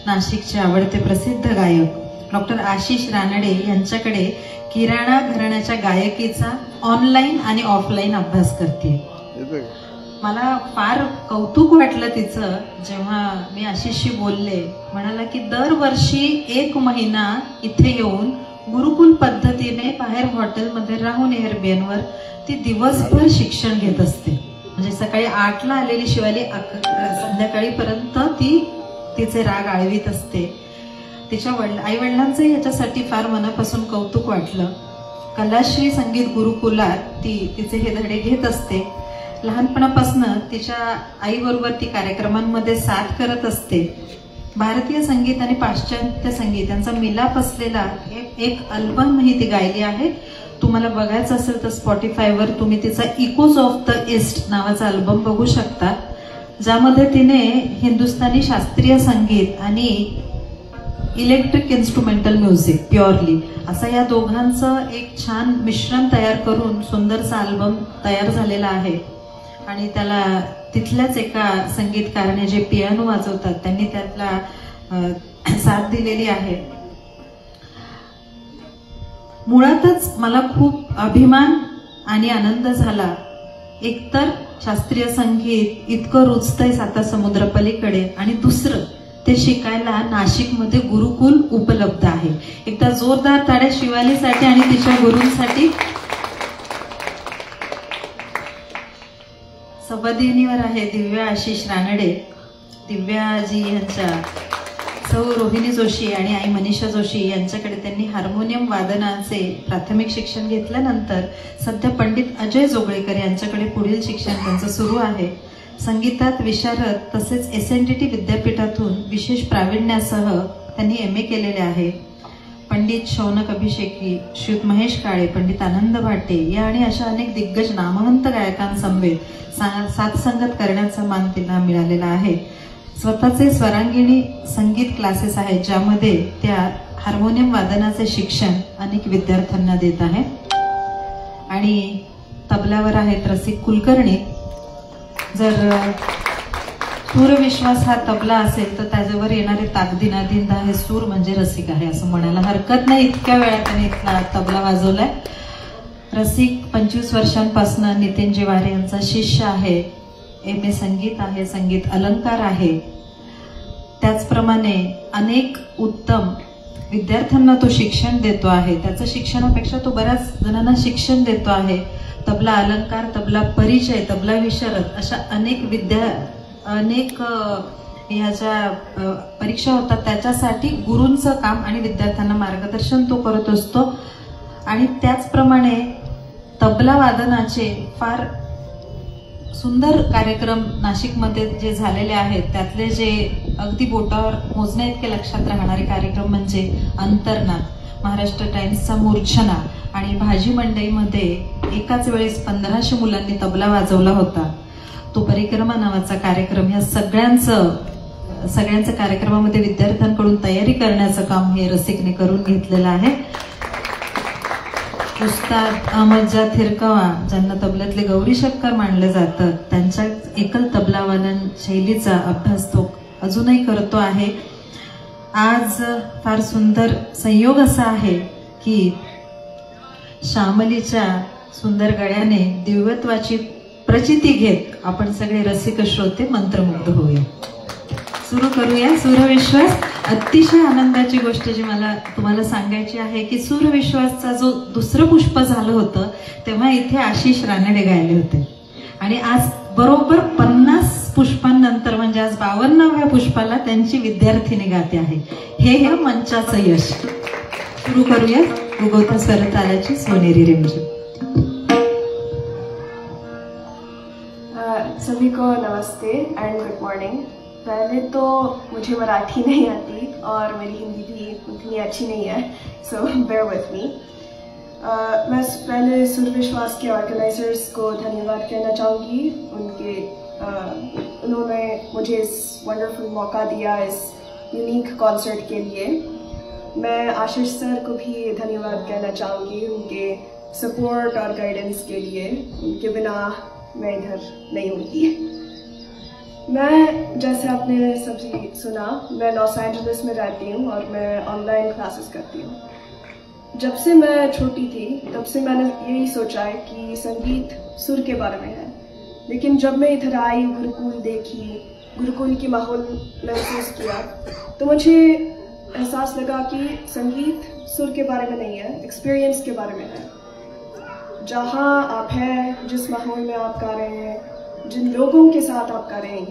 नाशिकचे आवडते प्रसिद्ध गायक डॉक्टर आशिष रानडे यांच्याकडे किराणा घराण्याच्या गायकीचा ऑनलाईन आणि ऑफलाईन अभ्यास करते. मला फार कौतुक वाटलं तिचं जेव्हा मी आशिषशी बोलले. म्हणाला की दरवर्षी 1 महिना इथे येऊन गुरुकुल पद्धतीने बाहेर हॉटेलमध्ये राहून एअरबीएनवर ती दिवसभर शिक्षण घेत असते. म्हणजे सकाळी 8ला आलेली शिवाली संध्याकाळीपर्यंत ती तिचे राग आळवीत असते. तिच्या आई वडिलांचंही याच्यासाठी फार मनापासून कौतुक वाटलं. कलाश्री संगीत गुरुकुलात ती तिचे हे धडे घेत असते. लहानपणापासून तिच्या आईबरोबर ती कार्यक्रमांमध्ये साथ करत असते. भारतीय संगीत आणि पाश्चात्य संगीत यांचा मिलाप असलेला एक अल्बमही ती गायली आहे. तुम्हाला बघायचं असेल तर स्पॉटिफायवर तुम्ही तिचा इकोज ऑफ द ईस्ट नावाचा अल्बम बघू शकता, ज्यामध्ये तिने हिंदुस्थानी शास्त्रीय संगीत आणि इलेक्ट्रिक इन्स्ट्रुमेंटल म्युझिक प्युअरली असं या दोघांचं एक छान मिश्रण तयार करून सुंदरसा अल्बम तयार झालेला आहे. आणि त्याला तिथल्याच एका संगीतकाराने जे पियानो वाजवतात त्यांनी त्यातला साथ दिलेली आहे. मुळातच मला खूप अभिमान आणि आनंद झाला. एकतर शास्त्रीय संगीत इतकं रुजतंय सातासमुद्र पलीकडे आणि दुसरं ते शिकायला नाशिकमध्ये गुरुकुल उपलब्ध आहे. एकदा जोरदार ताड्या शिवालीसाठी आणि तिच्या गुरूंसाठी. संवादिनीवर आहे दिव्या आशिष रानडे. दिव्याजी यांच्या सौ रोहिणी जोशी आणि आई मनीषा जोशी यांच्याकडे त्यांनी हार्मोनियम वादनाचे प्राथमिक शिक्षण घेतल्यानंतर सध्या पंडित अजय जोगळेकर यांच्याकडे पुढील शिक्षण त्यांचं सुरू आहे. संगीतात विशारद तसेच SNDT विद्यापीठातून विशेष प्रावीण्यासह त्यांनी MA केलेले आहे. पंडित शौनक अभिषेकी, श्रीयुत महेश काळे, पंडित आनंद भाटे या आणि अशा अनेक दिग्गज नामवंत गायकांसमवेत साथसंगत करण्याचा मान तिला मिळालेला आहे. स्वतःचे स्वरांगिणी संगीत क्लासेस आहेत ज्यामध्ये त्या हार्मोनियम वादनाचे शिक्षण अनेक विद्यार्थ्यांना देत आहे. आणि तबल्यावर आहेत रसिक कुलकर्णी. जर सूरविश्वास हा तबला असेल तर त्याच्यावर येणारे ताकदीनादिंदा हे सूर म्हणजे रसिक आहे असं म्हणायला हरकत नाही. इतक्या वेळा त्याने इथला तबला वाजवलाय. रसिक 25 वर्षांपासून नितीन जिवारे यांचा शिष्य आहे. MA संगीत आहे, संगीत अलंकार आहे. त्याचप्रमाणे अनेक उत्तम विद्यार्थ्यांना तो शिक्षण देतो आहे. त्याचं शिक्षणापेक्षा तो बऱ्याच जणांना शिक्षण देतो आहे. तबला अलंकार, तबला परिचय, तबला विशारद अशा अनेक ह्याच्या परीक्षा होतात. त्याच्यासाठी गुरूंचं काम आणि विद्यार्थ्यांना मार्गदर्शन तो करत असतो. आणि त्याचप्रमाणे तबला वादनाचे फार सुंदर कार्यक्रम नाशिकमध्ये जे झालेले आहेत त्यातले जे अगदी बोटावर मोजण्या इतके लक्षात राहणारे कार्यक्रम म्हणजे अंतर्नाद, महाराष्ट्र टाइम्सचा मूर्छना आणि भाजी मंडईमध्ये एकाच वेळेस 1500 मुलांनी तबला वाजवला होता. तो परिक्रमा नावाचा कार्यक्रम ह्या सगळ्यांचं कार्यक्रमामध्ये विद्यार्थ्यांकडून तयारी करण्याचं काम हे रसिकने करून घेतलेलं आहे. उस्ताद अहमदजा थिरकवा ज्यांना तबल्यातले गौरी शंकर मानले जातात त्यांच्या एकल तबलावादन शैलीचा अभ्यास तो अजूनही करतो आहे. आज फार सुंदर संयोग असा आहे की श्यामलीच्या सुंदर गळ्याने दिव्यत्वाची प्रचिती घेत आपण सगळे रसिक श्रोते मंत्रमुग्ध होऊया. सुरू करूया सूरविश्वास. अतिशय आनंदाची गोष्ट जी मला तुम्हाला सांगायची आहे की सूरविश्वासचा जो दुसरं पुष्प झालं होतं तेव्हा इथे आशिष रानडे गायले होते. आणि आज बरोबर 50 पुष्पांनंतर म्हणजे आज 52व्या पुष्पाला त्यांची विद्यार्थिनी गाते आहे. हे मंचाचं यश. सुरू करूया उगवत्या स्वरतालाची सोनेरी रिमझिम. सभी को नमस्ते एंड गुड मॉर्निंग. पहले तो मुझे मराठी नहीं आती और मेरी हिंदी भी उतनी अच्छी नहीं है, सो बेयर विथ मी. मैं पहले सूरविश्वास के ऑर्गेनाइजर्स को धन्यवाद कहना चाहूँगी. उन्होंने मुझे इस वंडरफुल मौका दिया इस यूनिक कॉन्सर्ट के लिए. मैं आशीष सर को भी धन्यवाद कहना चाहूँगी उनके सपोर्ट और गाइडेंस के लिए. उनके बिना मैं इधर नहीं होती. मैं, जैसे आपने सभी सुना, मैं लॉस एंजलिस में रहती हूँ और मैं ऑनलाइन क्लासेस करती हूँ। जब से मैं छोटी थी तब से मैंने यही सोचा है कि संगीत सुर के बारे में है। लेकिन जब मैं इधर आई, गुरुकुल देखी, गुरुकुल की माहौल महसूस किया, तो मुझे एहसास लगा कि संगीत सुर के बारे में नहीं है, एक्सपीरियंस के बारे में है। जहाँ आप हैं, जिस माहौल में आप गा रहे हैं, जिन लोगों के साथ आप गा रहे हैं,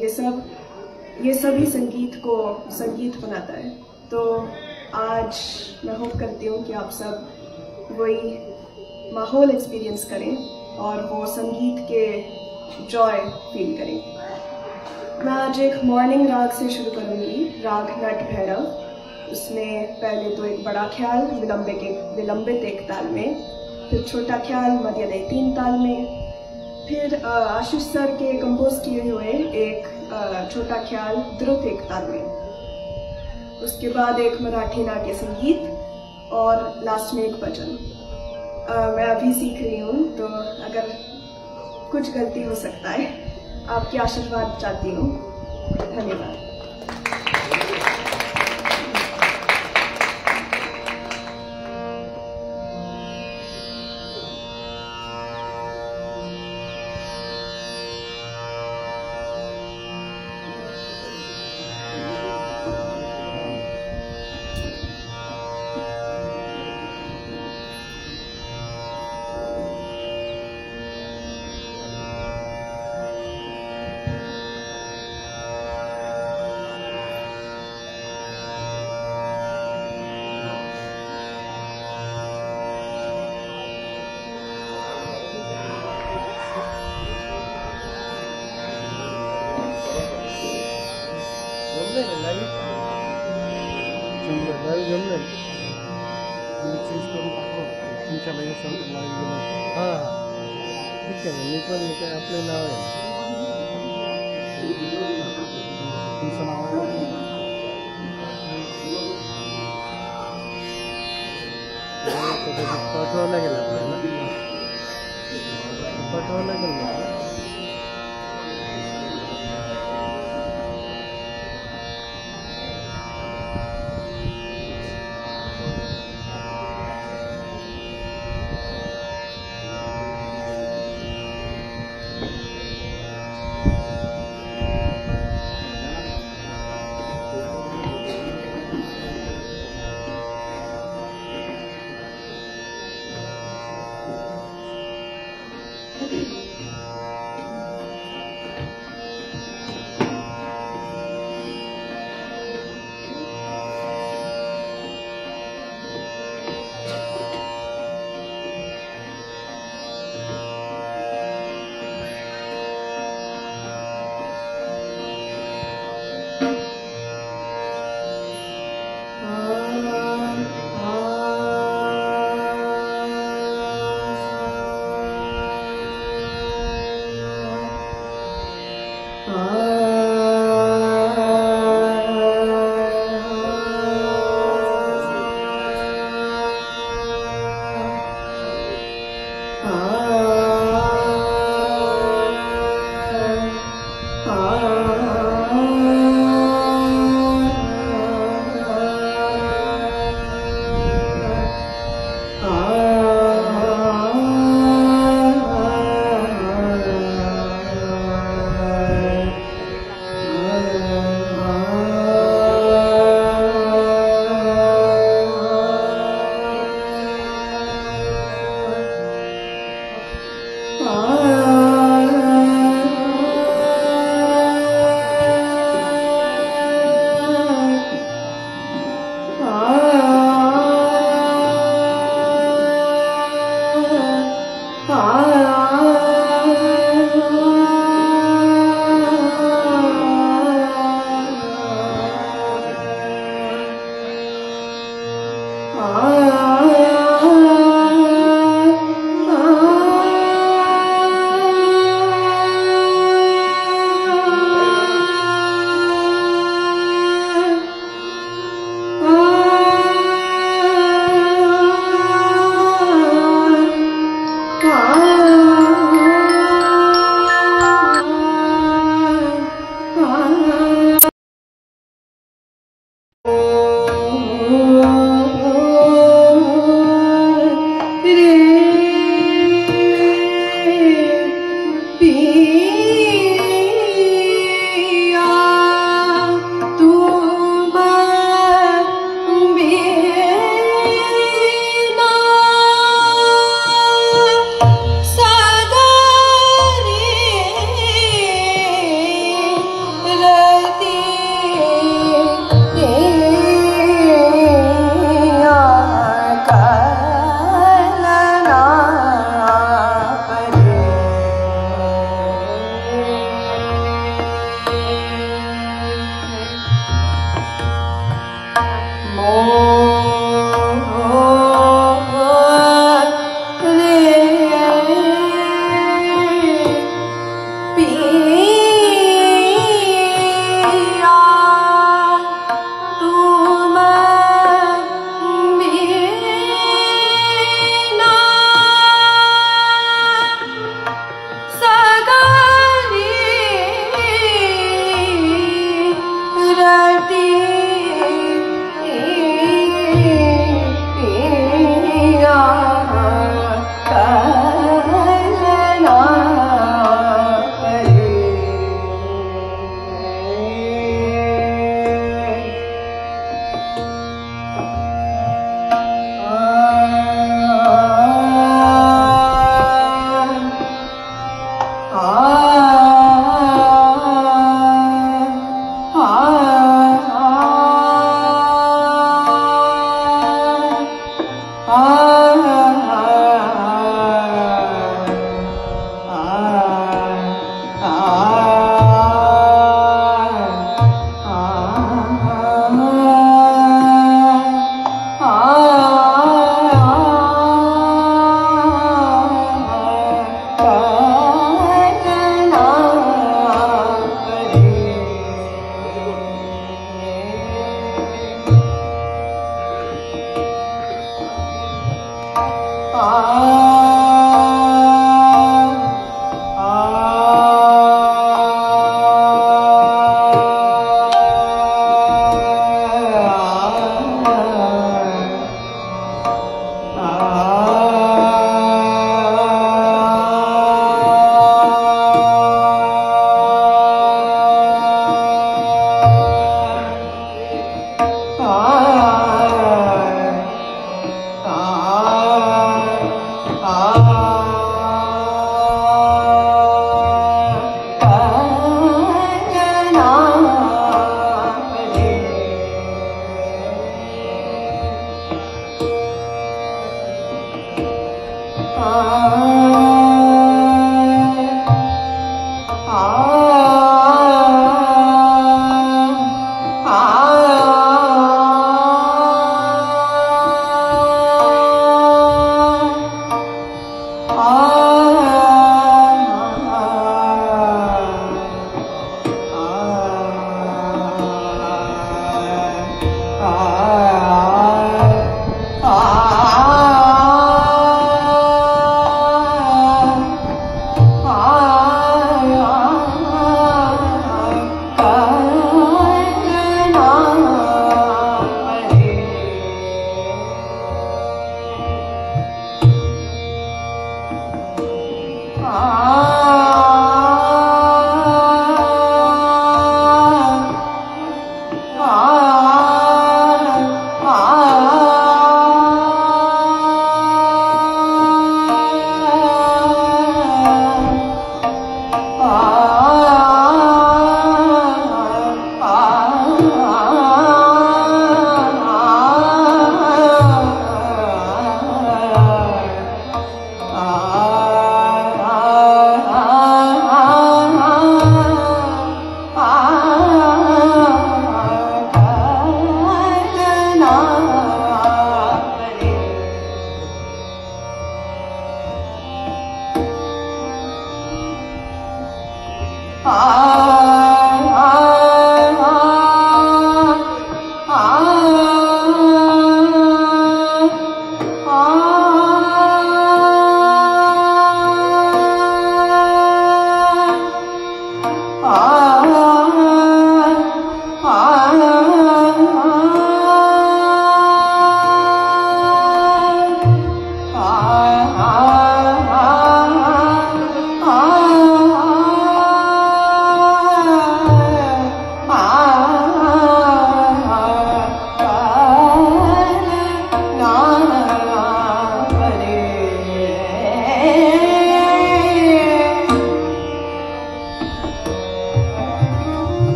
ये सब ही संगीत को संगीत बनाता है। तो आज मैं होप करती हूँ कि आप सब वही माहौल एक्सपीरियंस करें और वो संगीत के जॉय फील करें। मैं आज एक मॉर्निंग राग से शुरू करूँगी, राग नट भैरव। उसमें पहले तो एक बड़ा ख्याल विलंबित एक ताल में, फिर छोटा ख्याल मध्य लय 3 ताल में, फिर आशीष सर के कंपोज किए हुए एक छोटा ख्याल द्रुत 1 ताल में, उसके बाद एक मराठी नाट्य संगीत और लास्ट में एक भजन। मैं अभी सीख रही हूँ, तो अगर कुछ गलती हो सकता है, आपके आशीर्वाद चाहती हूँ। धन्यवाद। ठीक आहे, मी पण काय आपलं नाव आहे, तुमचं नाव आहे, पाठवावं लागेल आपल्याला, पाठवावं लागेल ना.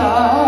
आ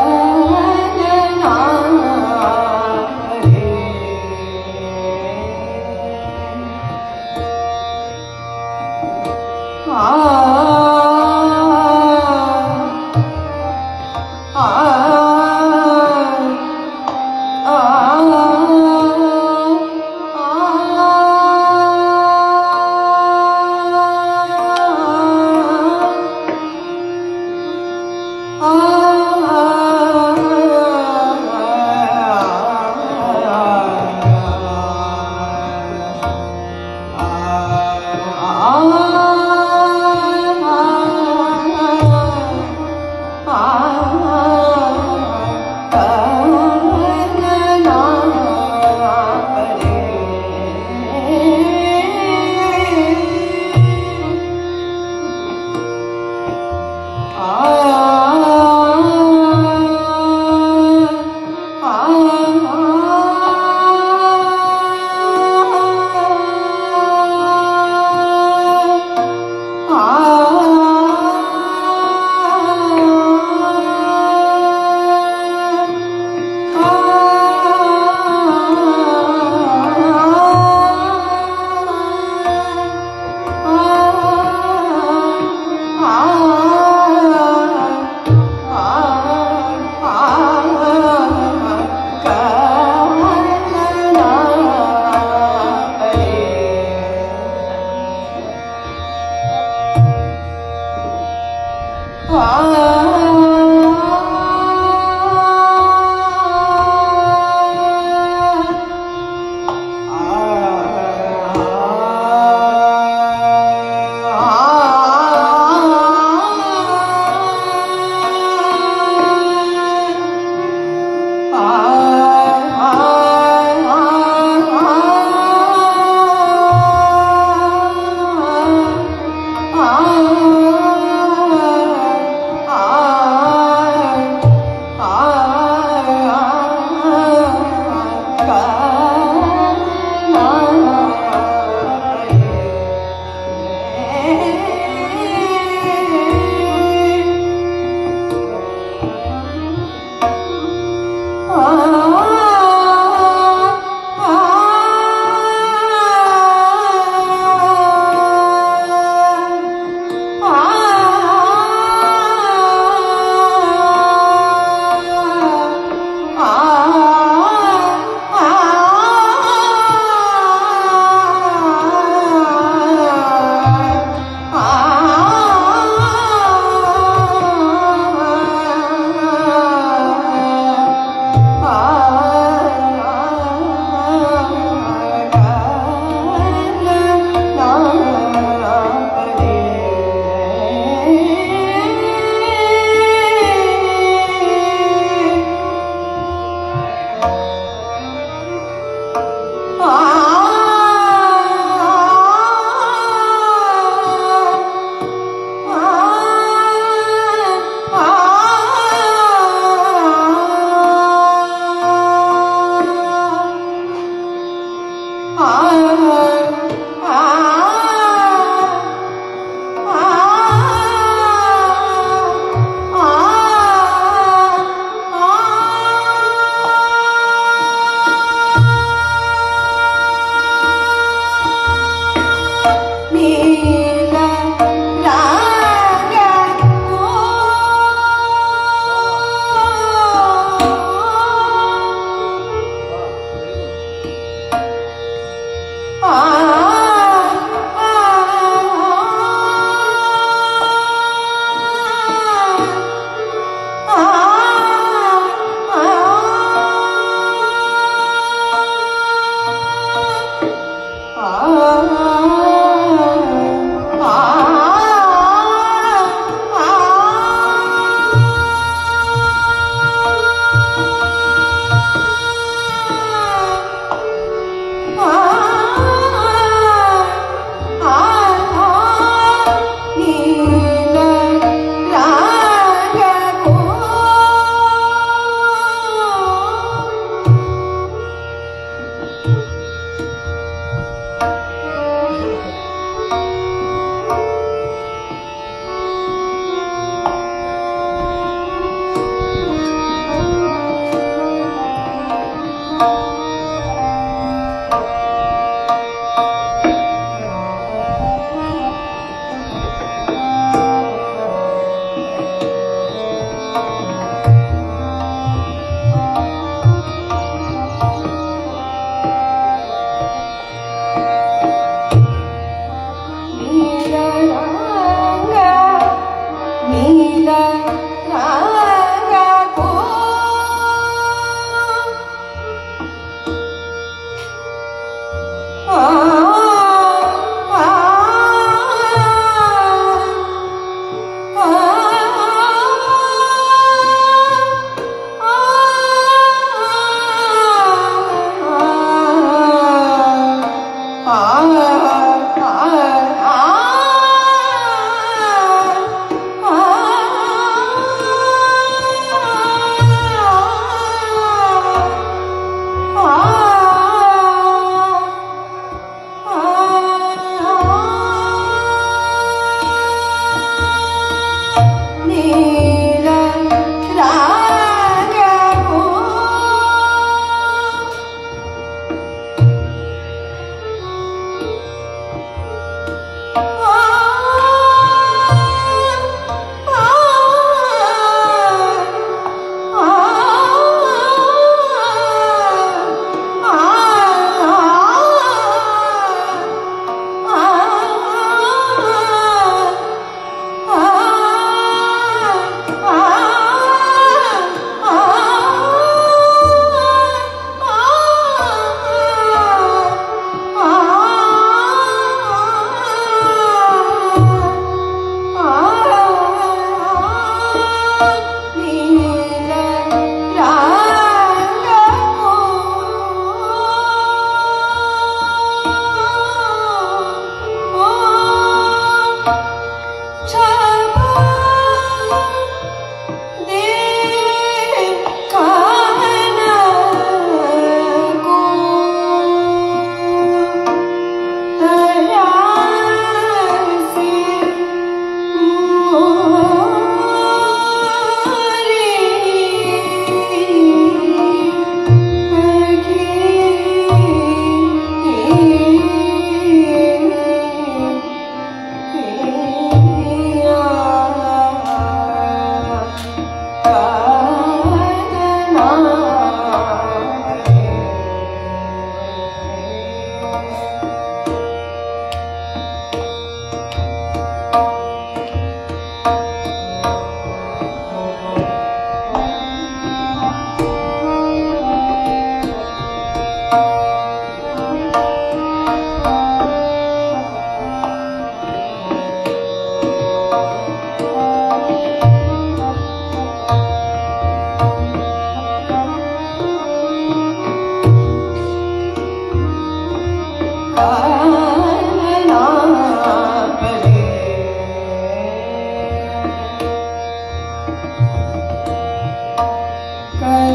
Kalana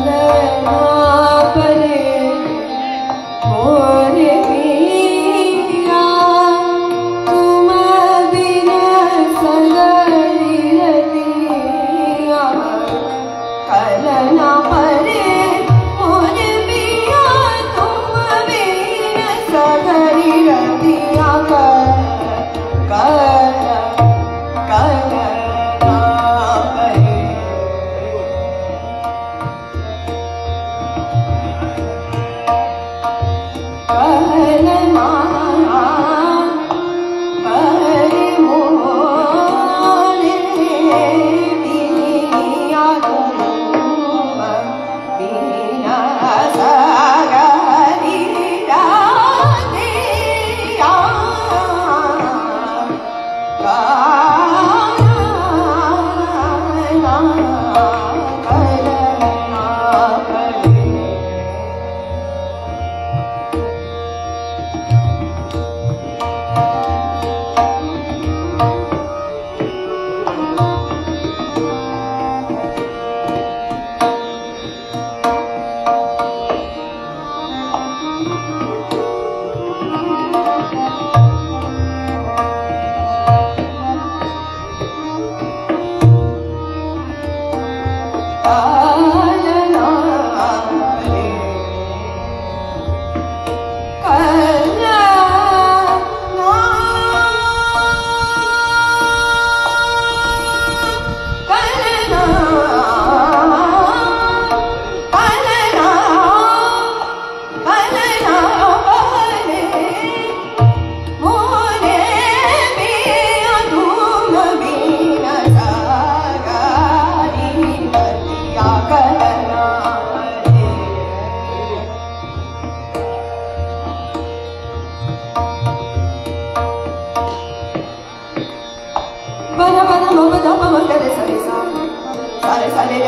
Bye.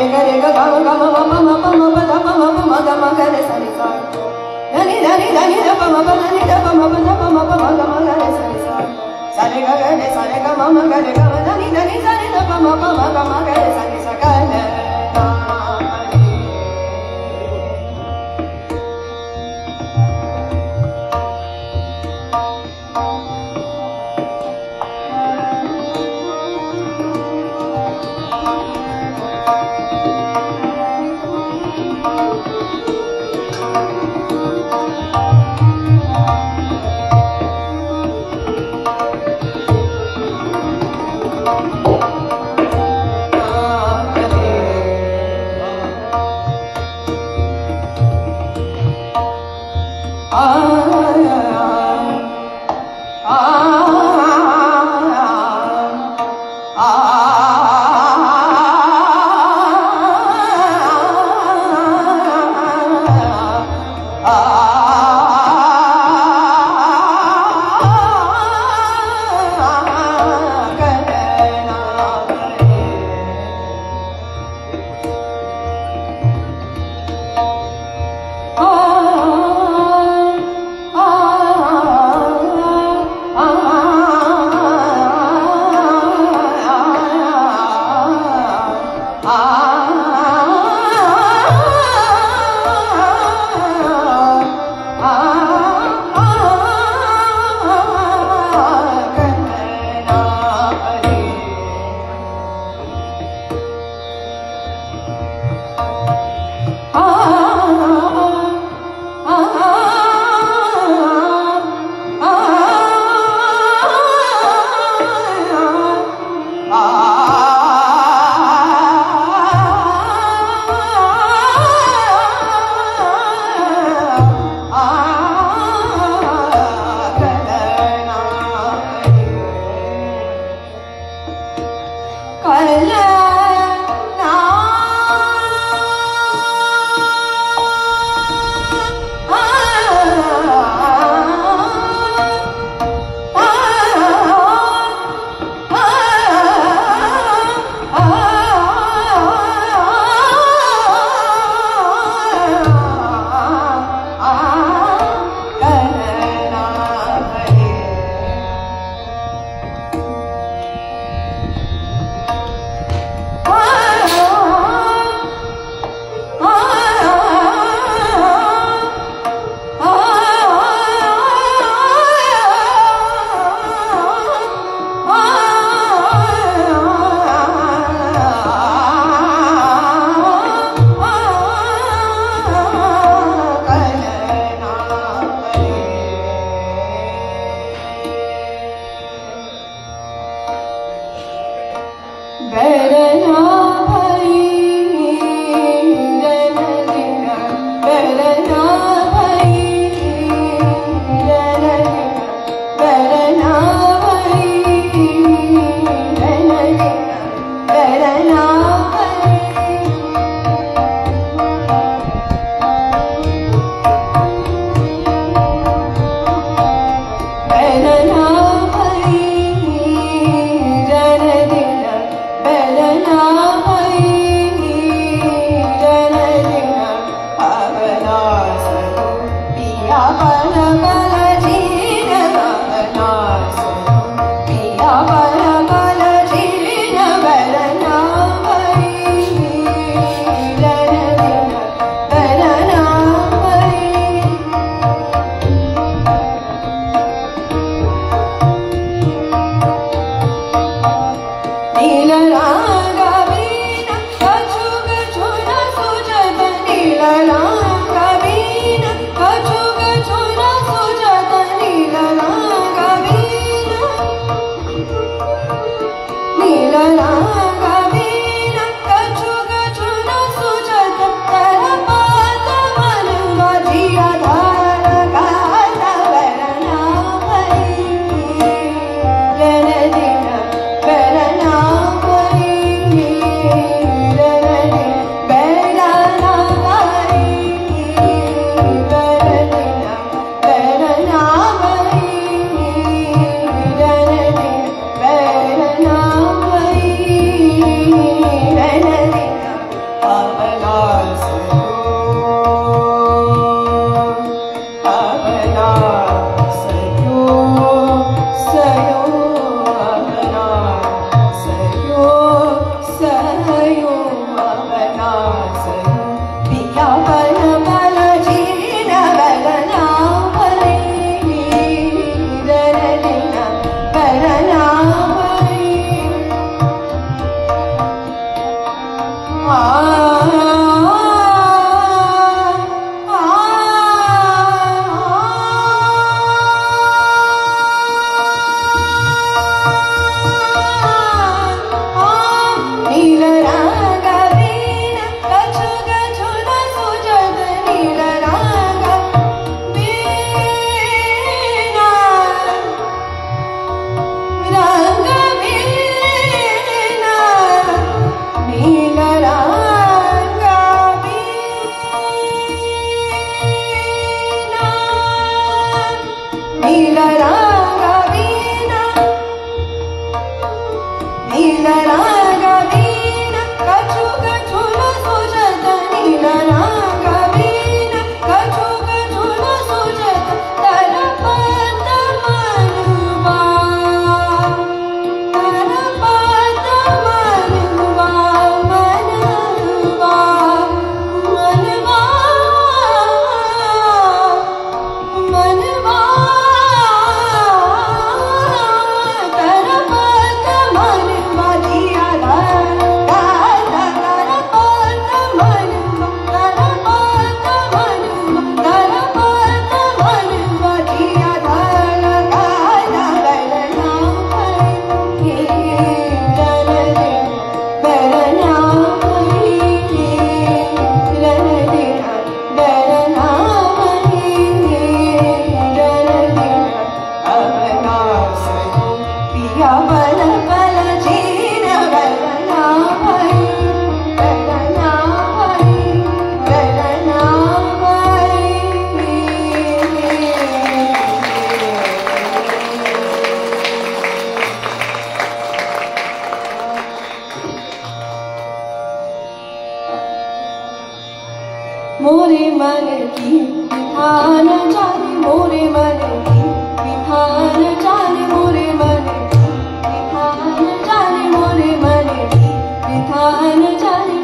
मोरे मन की विधान जाने मोरे मन की विधान जाने मोरे मन की विधान जाने मोरे मन की विधान जाने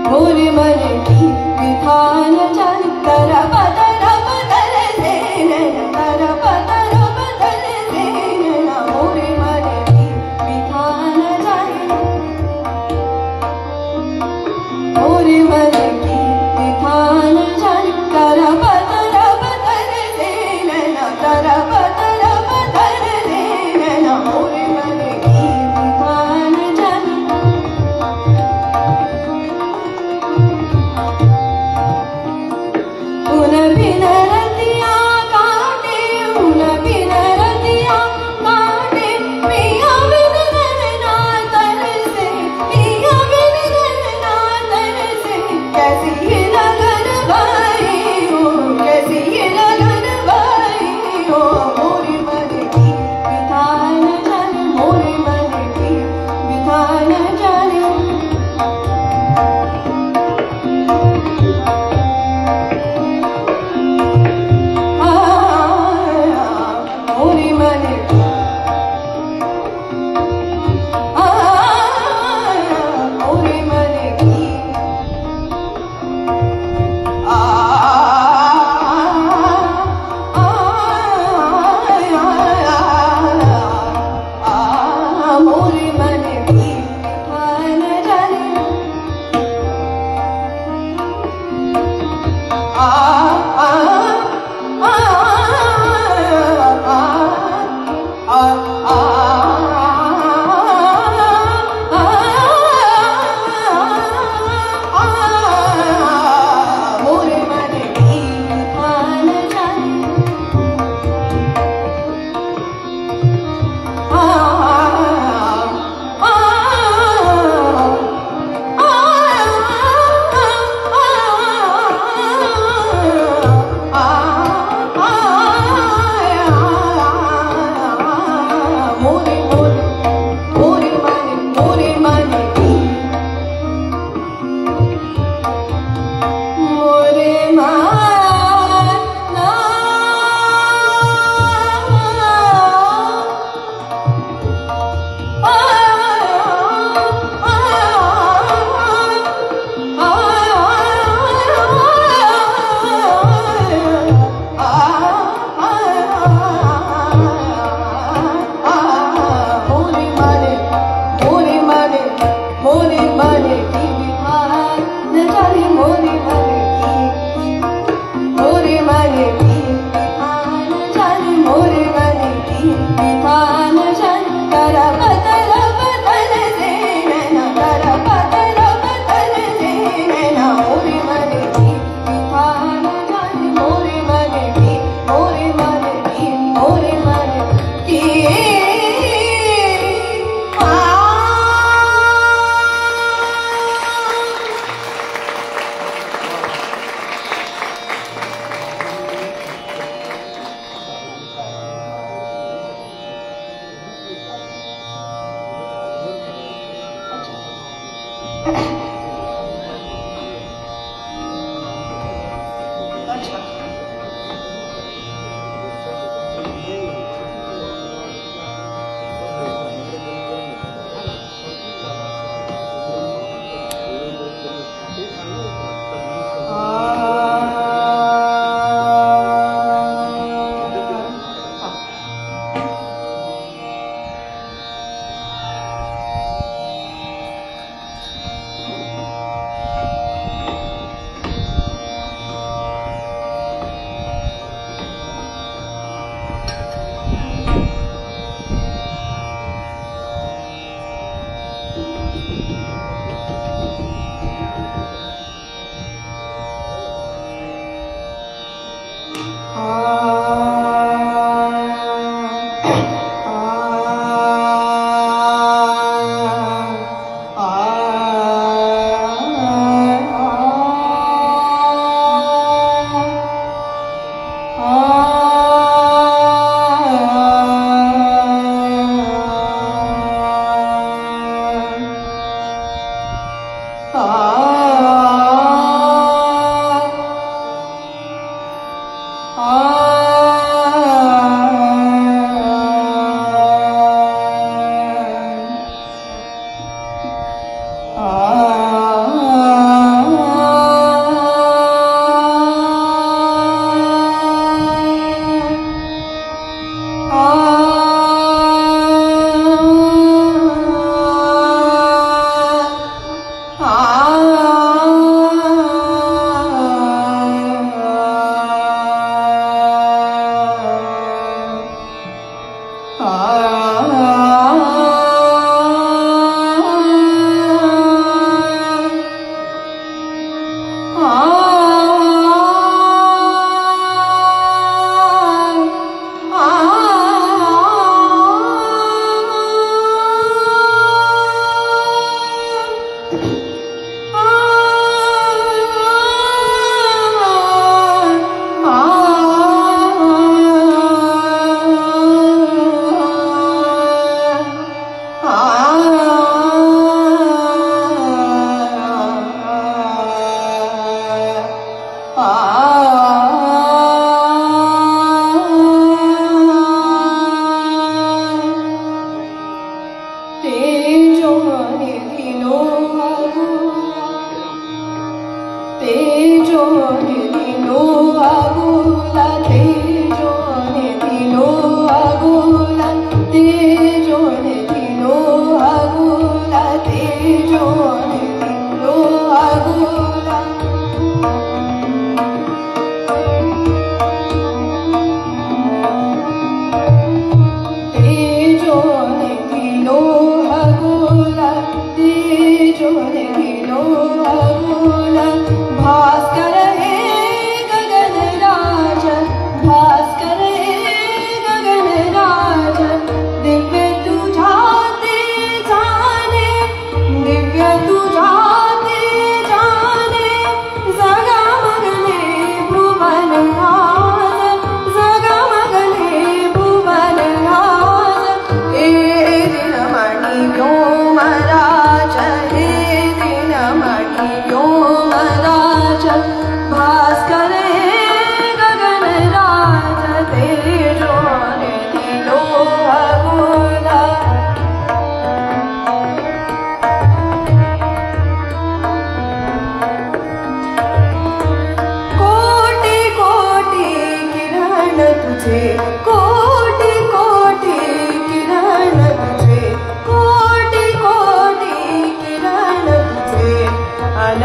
मोरे मन की विधान जाने तरफ तरफ तर से तरफ तरफ तर से मोरे मन की विधान जाने मोरे मन की विधान जाने तरफ तरफ तर से दिव्य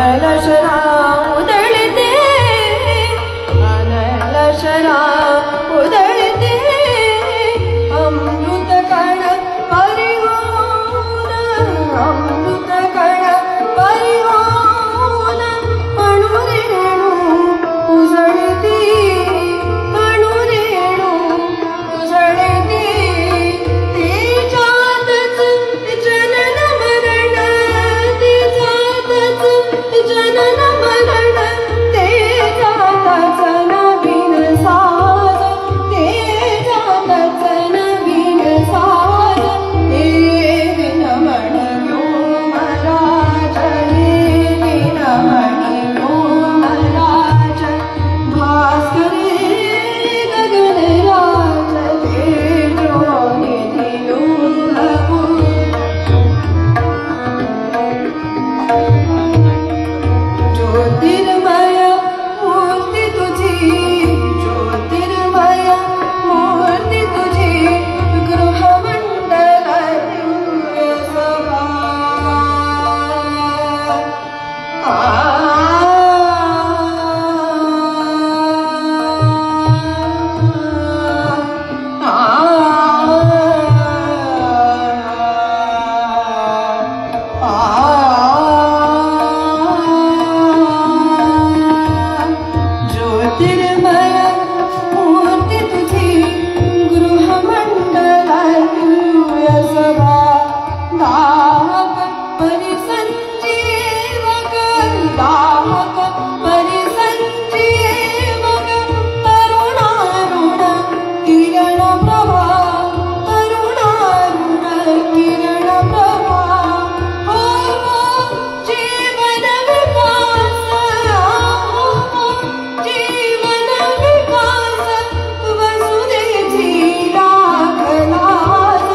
अनलशरा उधळते अनलशरा उधळते अमृत कण परिहोन अमृत कण परिहोन अणुरेणू उजळती अणुरेणू उजळती तेजातच जनन मरण तेजातच जनन मरण तेजातच नवीन साज तेजातच नवीन साज हे विनमण व्योमराज हे विनमण व्योमराज भास्करे गगनराज तेजो निधि लोहगुण ज्योतिर्मय मूर्ती तुझी ज्योतिर्मय मूर्ती तुझी गृहमंडल दिव्य सभा ज्योतिर्मय मूर्ती तुझी गृहमंडल दिव्य सभा दाहक परिसंजीवक दाहक परिसंजीवक तरुणारुण किरण प्रभा तरुणारुण किरण प्रभा हो जीवन विकास जीवन विकास वसुदेची लागलास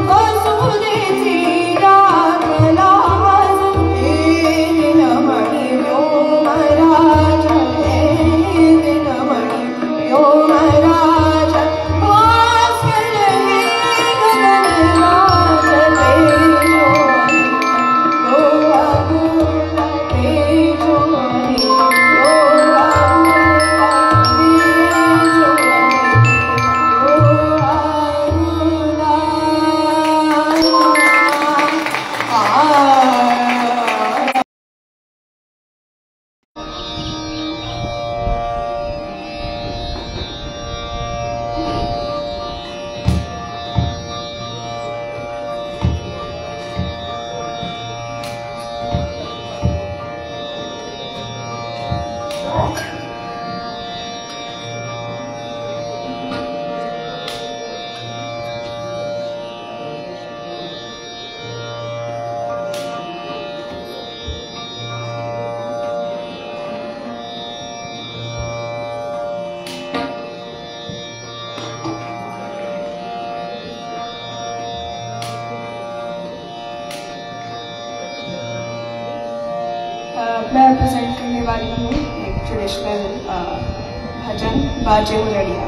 वसुदेची लागलास हे दिनमणि व्योमराज हे दिनमणि व्योमराज भास्कर हे गगनराज तेजो लोहगुण तेजो मैं प्रेजेंट करने वाली हूँ एक ट्रेडिशनल भजन बाजे मुरड़िया।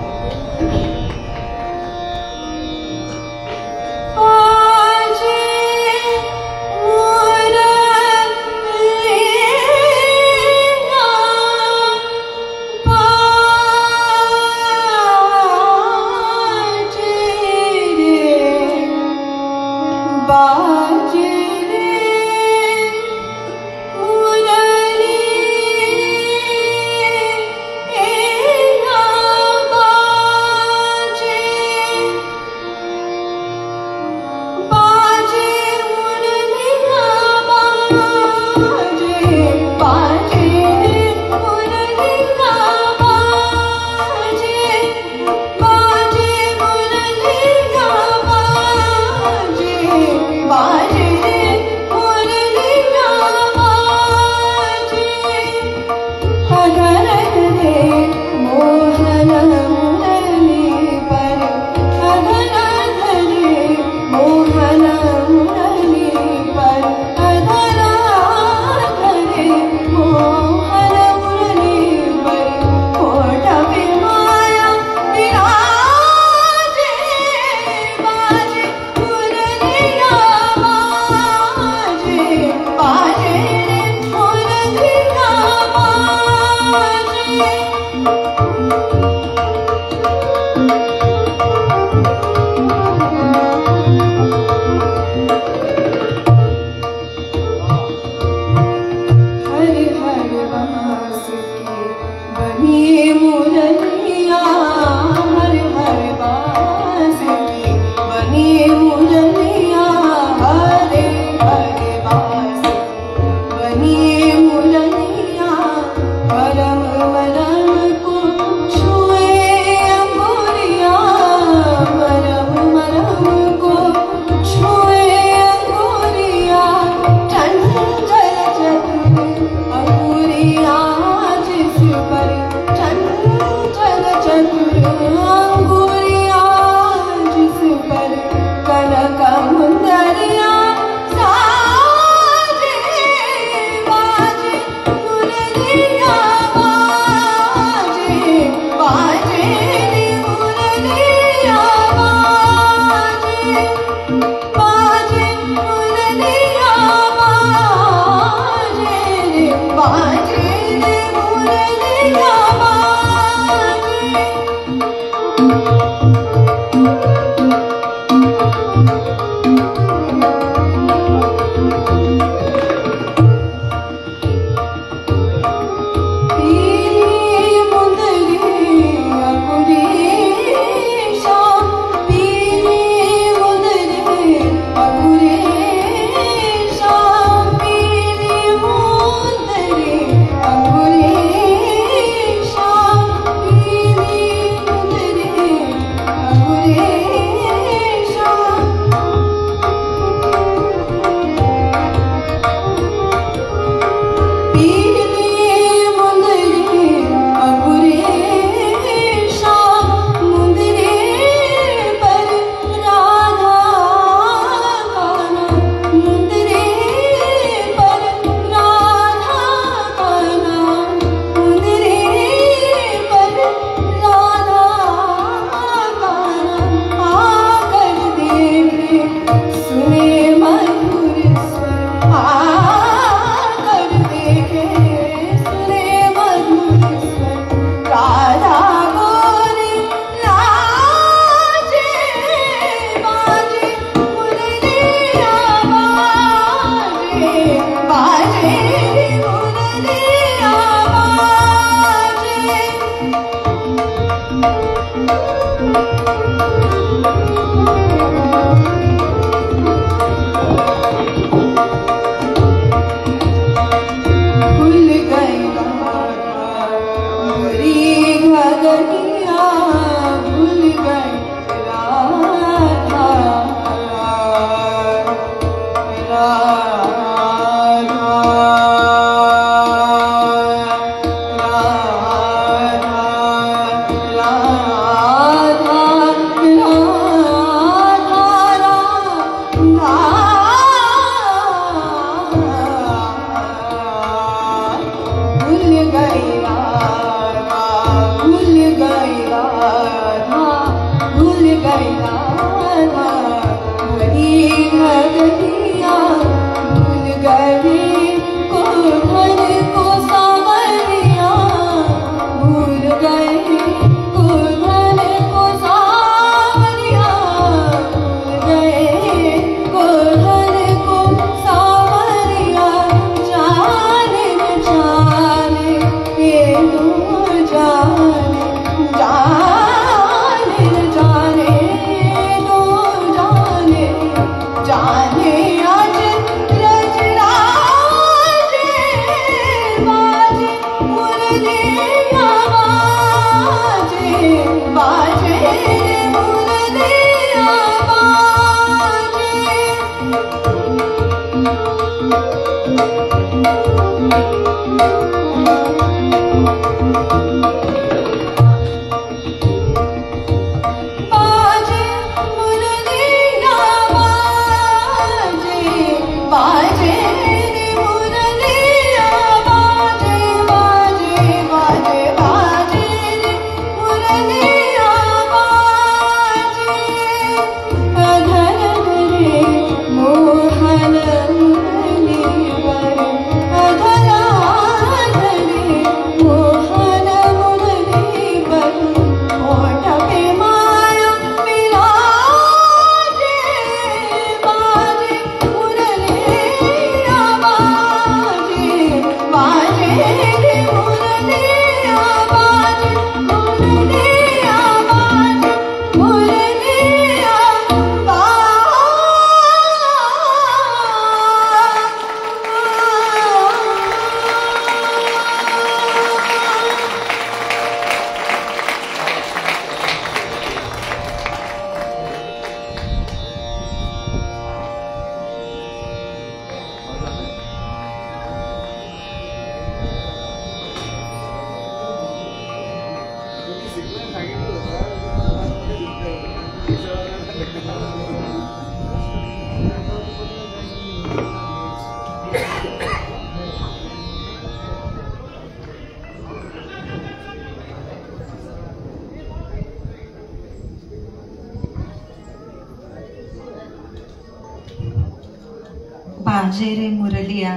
बाजे रे मुरलिया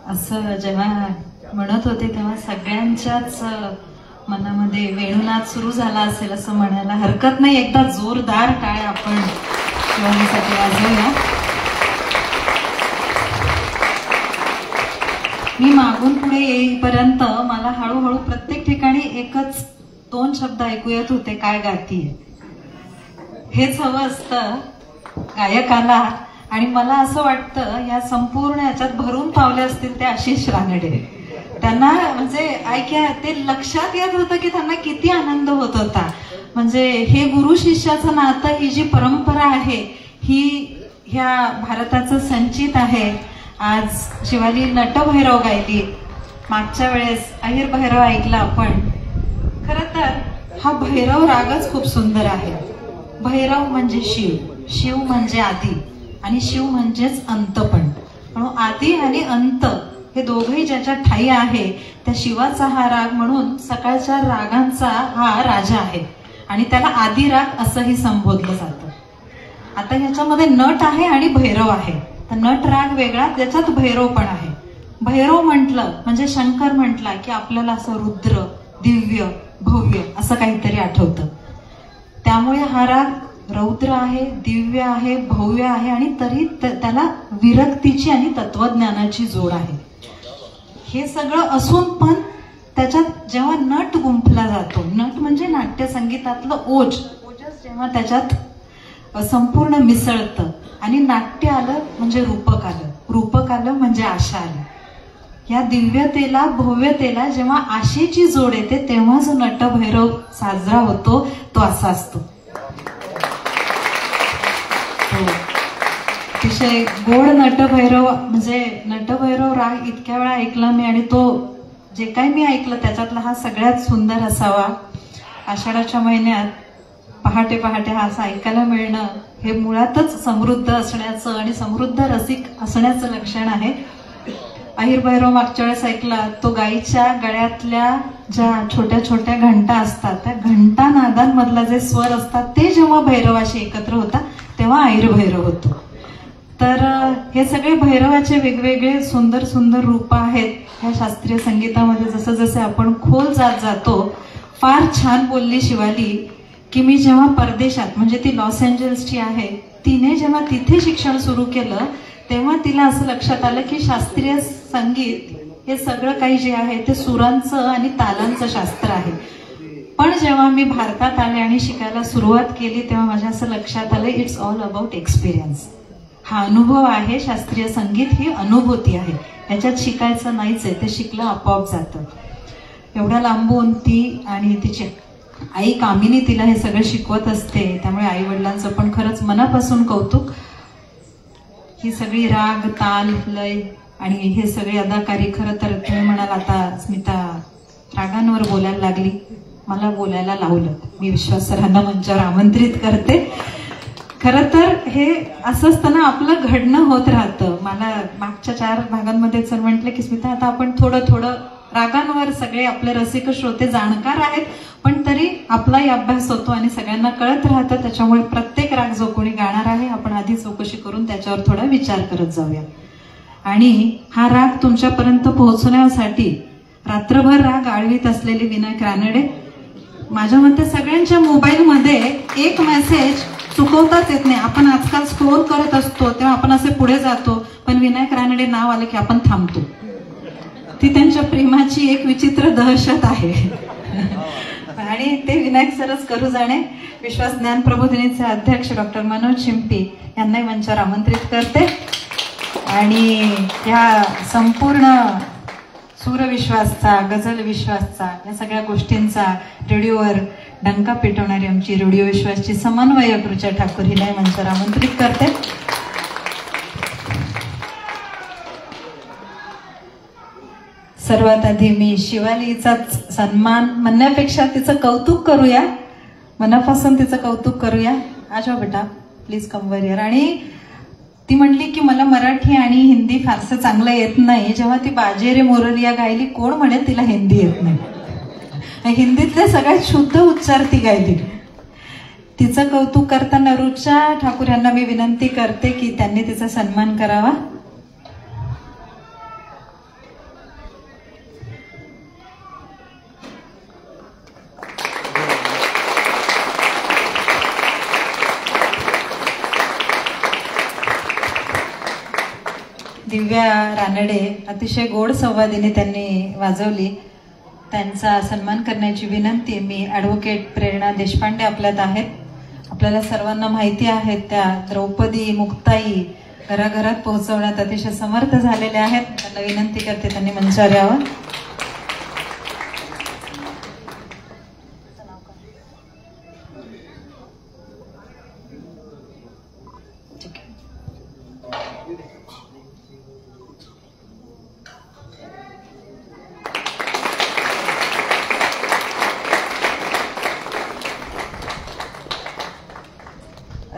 असं जेव्हा म्हणत होते तेव्हा सगळ्यांच्याच मनामध्ये वेणुनाद सुरू झाला असेल असं म्हणायला हरकत नाही. एकदा जोरदार टाळ्या आपण शिवानीसाठी वाजवूया. मी मागून पुढे येईपर्यंत मला हळूहळू प्रत्येक ठिकाणी एकच 2 शब्द ऐकू येत होते, काय गातीये. हेच हवं असतं गायकाला. आणि मला असं वाटतं या संपूर्ण याच्यात भरून पावले असतील ते आशिष रानडे. त्यांना म्हणजे ते लक्षात येत होतं की त्यांना किती आनंद होत होता. म्हणजे हे गुरु शिष्याचं नातं, ही जी परंपरा आहे ही ह्या भारताचं संचित आहे. आज शिवाली नटभैरव गायली, मागच्या वेळेस अहिर भैरव ऐकला आपण. खरं तर हा भैरव रागच खूप सुंदर आहे. भैरव म्हणजे शिव, शिव म्हणजे आदी आणि शिव म्हणजेच अंत पण. म्हणून आदी आणि अंत हे दोघंही ज्याच्या ठाई आहे त्या शिवाचा हा राग म्हणून सकाळच्या रागांचा हा राजा आहे आणि त्याला आदी राग असंही संबोधलं जातं. आता ह्याच्यामध्ये नट आहे आणि भैरव आहे. तर नट राग वेगळा, त्याच्यात भैरव पण आहे. भैरव म्हटलं म्हणजे शंकर म्हटला की आपल्याला असं रुद्र, दिव्य, भव्य असं काहीतरी आठवतं. त्यामुळे हा राग रौद्र आहे, दिव्य आहे, भव्य आहे आणि तरी त्याला विरक्तीची आणि तत्वज्ञानाची जोड आहे. हे सगळं असून पण त्याच्यात जेव्हा नट गुंफला जातो, नट म्हणजे नाट्य संगीतातलं ओजस जेव्हा त्याच्यात संपूर्ण मिसळतं आणि नाट्य आलं म्हणजे रूपक आलं, रूपक आलं म्हणजे आशा आली. या दिव्यतेला, भव्यतेला जेव्हा आशेची जोड येते तेव्हा जो नटभैरव साजरा होतो तो असा असतो. अतिशय गोड नटभैरव. म्हणजे नटभैरव राग इतक्या वेळा ऐकला मी आणि तो जे काही मी ऐकलं त्याच्यातला हा सगळ्यात सुंदर असावा. आषाढाच्या महिन्यात पहाटे पहाटे हा असं ऐकायला मिळणं हे मुळातच समृद्ध असण्याचं आणि समृद्ध रसिक असण्याचं लक्षण आहे. अहिर भैरव मागच्या वेळेस ऐकला तो गायीच्या गळ्यातल्या ज्या छोट्या छोट्या घंटा असतात त्या घंटा नादांमधला जे स्वर असतात ते जेव्हा भैरवाशी एकत्र होतात तेव्हा अहिर भैरव होतो. तर हे सगळे भैरवाचे वेगवेगळे सुंदर सुंदर रूप आहेत ह्या शास्त्रीय संगीतामध्ये. जसं जसं आपण खोल जात जातो. फार छान बोलली शिवाली की मी जेव्हा परदेशात, म्हणजे ती लॉस एंजल्सची आहे, तिने जेव्हा तिथे शिक्षण सुरू केलं तेव्हा तिला असं लक्षात आलं की शास्त्रीय संगीत हे सगळं काही जे आहे ते सुरांचं आणि तालांचं शास्त्र आहे. पण जेव्हा मी भारतात आले आणि शिकायला सुरुवात केली तेव्हा माझ्या असं लक्षात आलं इट्स ऑल अबाउट एक्सपिरियन्स. हा अनुभव आहे. शास्त्रीय संगीत ही अनुभूती आहे. याच्यात शिकायचं नाहीच आहे, ते शिकलं आपोआप जातं. एवढ्या लांबून ती आणि तिची आई कामिनी तिला हे सगळं शिकवत असते. त्यामुळे आई वडिलांचं पण खरंच मनापासून कौतुक. ही सगळी राग, ताल, लय आणि हे सगळी अदाकारी. खरं तर तुम्ही म्हणाल आता स्मिता रागांवर बोलायला लागली, मला बोलायला लावलं. मी विश्वास सरांना मंचावर आमंत्रित करते. खरं तर हे असं असताना आपलं घडणं होत राहतं. मला मागच्या 4 भागांमध्ये सर म्हटलं की स्मिता आता आपण थोडं थोडं रागांवर, सगळे आपले रसिक श्रोते जाणकार आहेत पण तरी आपलाही अभ्यास होतो आणि सगळ्यांना कळत राहतं. त्याच्यामुळे प्रत्येक राग जो कोणी गाणार आहे आपण आधी चौकशी करून त्याच्यावर थोडा विचार करत जाऊया. आणि हा राग तुमच्यापर्यंत पोहोचण्यासाठी रात्रभर राग आळवीत असलेले विनायक रानडे. माझ्या मते सगळ्यांच्या मोबाईलमध्ये एक मेसेज चुकवताच येत नाही. आपण आजकाल स्क्रोल करत असतो तेव्हा आपण असे पुढे जातो पण विनायक रानडे नाव आलं की आपण थांबतो. ती त्यांच्या प्रेमाची एक विचित्र दहशत आहे. आणि ते विनायक सरच करू जाणे. विश्वास ज्ञान प्रबोधिनीचे अध्यक्ष डॉक्टर मनोज शिंपी यांनाही मंचावर आमंत्रित करते. आणि या संपूर्ण सूरविश्वासचा, गझल विश्वासचा, या सगळ्या गोष्टींचा रेडिओवर डंका पेटवणारी आमची रेडिओ विश्वासची समन्वयक रुचा ठाकूर हिलाही मंचावर आमंत्रित करते. सर्वात आधी मी शिवालीचाच सन्मान म्हणण्यापेक्षा तिचं कौतुक करूया, मनापासून तिचं कौतुक करूया. आजा बेटा प्लीज कम वर हियर. आणि ती म्हणली की मला मराठी आणि हिंदी फारसं चांगलं येत नाही. जेव्हा ती बाजे रे मोरलिया गायली, कोण म्हणेल तिला हिंदी येत नाही. हिंदीतले सगळ्यात शुद्ध उच्चार ती गायली. तिचं कौतुक करताना रुचा ठाकूर यांना मी विनंती करते की त्यांनी तिचा सन्मान करावा. दिव्या रानडे अतिशय गोड संवादिनी त्यांनी वाजवली. त्यांचा सन्मान करण्याची विनंती मी ॲडव्होकेट प्रेरणा देशपांडे आपल्यात आहेत. आपल्याला सर्वांना माहिती आहे त्या द्रौपदी मुक्ताई घराघरात पोहोचवण्यात अतिशय समर्थ झालेल्या आहेत. त्यांना विनंती करते त्यांनी मंचावर यावं.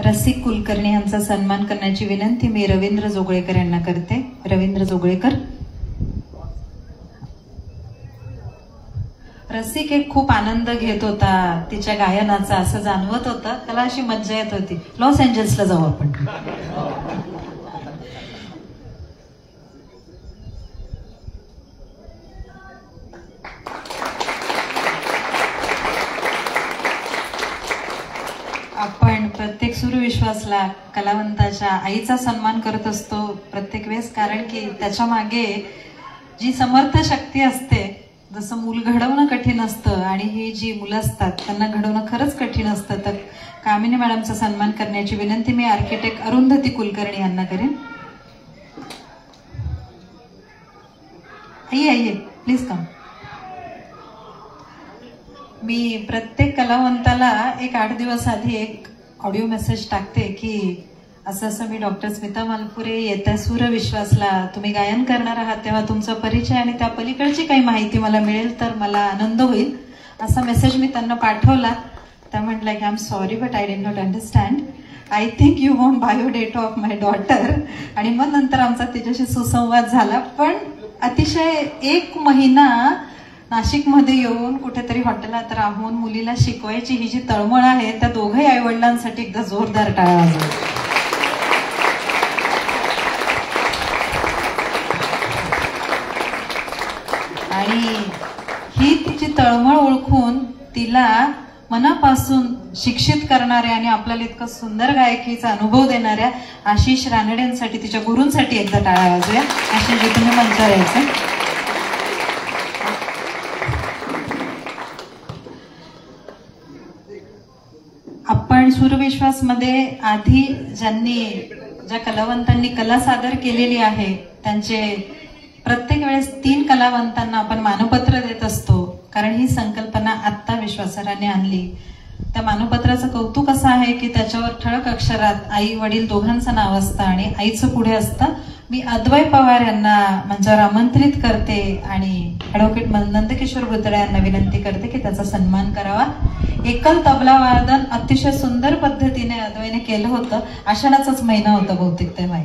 रसिक कुलकर्णी यांचा सन्मान करण्याची विनंती मी रवींद्र जोगळेकर यांना करते. रवींद्र जोगळेकर. रसिक एक खूप आनंद घेत होता तिच्या गायनाचा, असं जाणवत होतं. त्याला अशी मज्जा येत होती. लॉस एंजल्सला जाऊ आपण. आपण प्रत्येक सूर्यविश्वासला कलावंताच्या आईचा सन्मान करत असतो प्रत्येक वेळेस, कारण की त्याच्या मागे जी समर्थ शक्ती असते. जसं मूल घडवणं कठीण असतं आणि ही जी मुलं असतात त्यांना घडवणं खरंच कठीण असतं. तर कामिनी मॅडमचा सन्मान करण्याची विनंती मी आर्किटेक्ट अरुंधती कुलकर्णी यांना करेन. आइए प्लीज कम. मी प्रत्येक कलावंताला एक 8 दिवस आधी एक ऑडिओ मेसेज टाकते की असं असं मी डॉक्टर स्मिता मालपुरे येत्या सूर्यविश्वासला तुम्ही गायन करणार आहात, तेव्हा तुमचा परिचय आणि त्या पलीकडची काही माहिती मला मिळेल तर मला आनंद होईल. असा मेसेज मी त्यांना पाठवला. त्या म्हटल्या की I am sorry but I did not understand. I think you want biodata of my daughter. आणि मग नंतर आमचा तिच्याशी सुसंवाद झाला. पण अतिशय 1 महिना नाशिकमध्ये येऊन कुठेतरी हॉटेलात राहून मुलीला शिकवायची ही जी तळमळ आहे त्या दोघही आईवडिलांसाठी एकदा जोरदार टाळ्या वाजवा. आणि ही तिची तळमळ ओळखून तिला मनापासून शिक्षित करणाऱ्या आणि आपल्याला इतकं सुंदर गायकीचा अनुभव देणाऱ्या आशिष रानडेंसाठी, तिच्या गुरूंसाठी एकदा टाळ्या वाजूया. आशिष तुम्ही मंचावर यायचं. आपण सूर्यविश्वासमध्ये आधी ज्या कलावंतांनी कला सादर केलेली आहे त्यांचे प्रत्येक वेळेस 3 कलावंतांना आपण मानपत्र देत असतो, कारण ही संकल्पना आत्ता विश्वासराने आणली. त्या मानपत्राचं कौतुक असं आहे की त्याच्यावर ठळक अक्षरात आई वडील दोघांचं नाव असतं आणि आईचं पुढे असतं. मी अद्वय पवार यांना मंचावर आमंत्रित करते आणि ॲडव्होकेट नंदकिशोर भुतळे यांना विनंती करते की त्याचा सन्मान करावा. एकल तबला वादन अतिशय सुंदर पद्धतीने अद्वैने केलं होतं. आषाढाचाच महिना होता बहुतेक तेव्हा.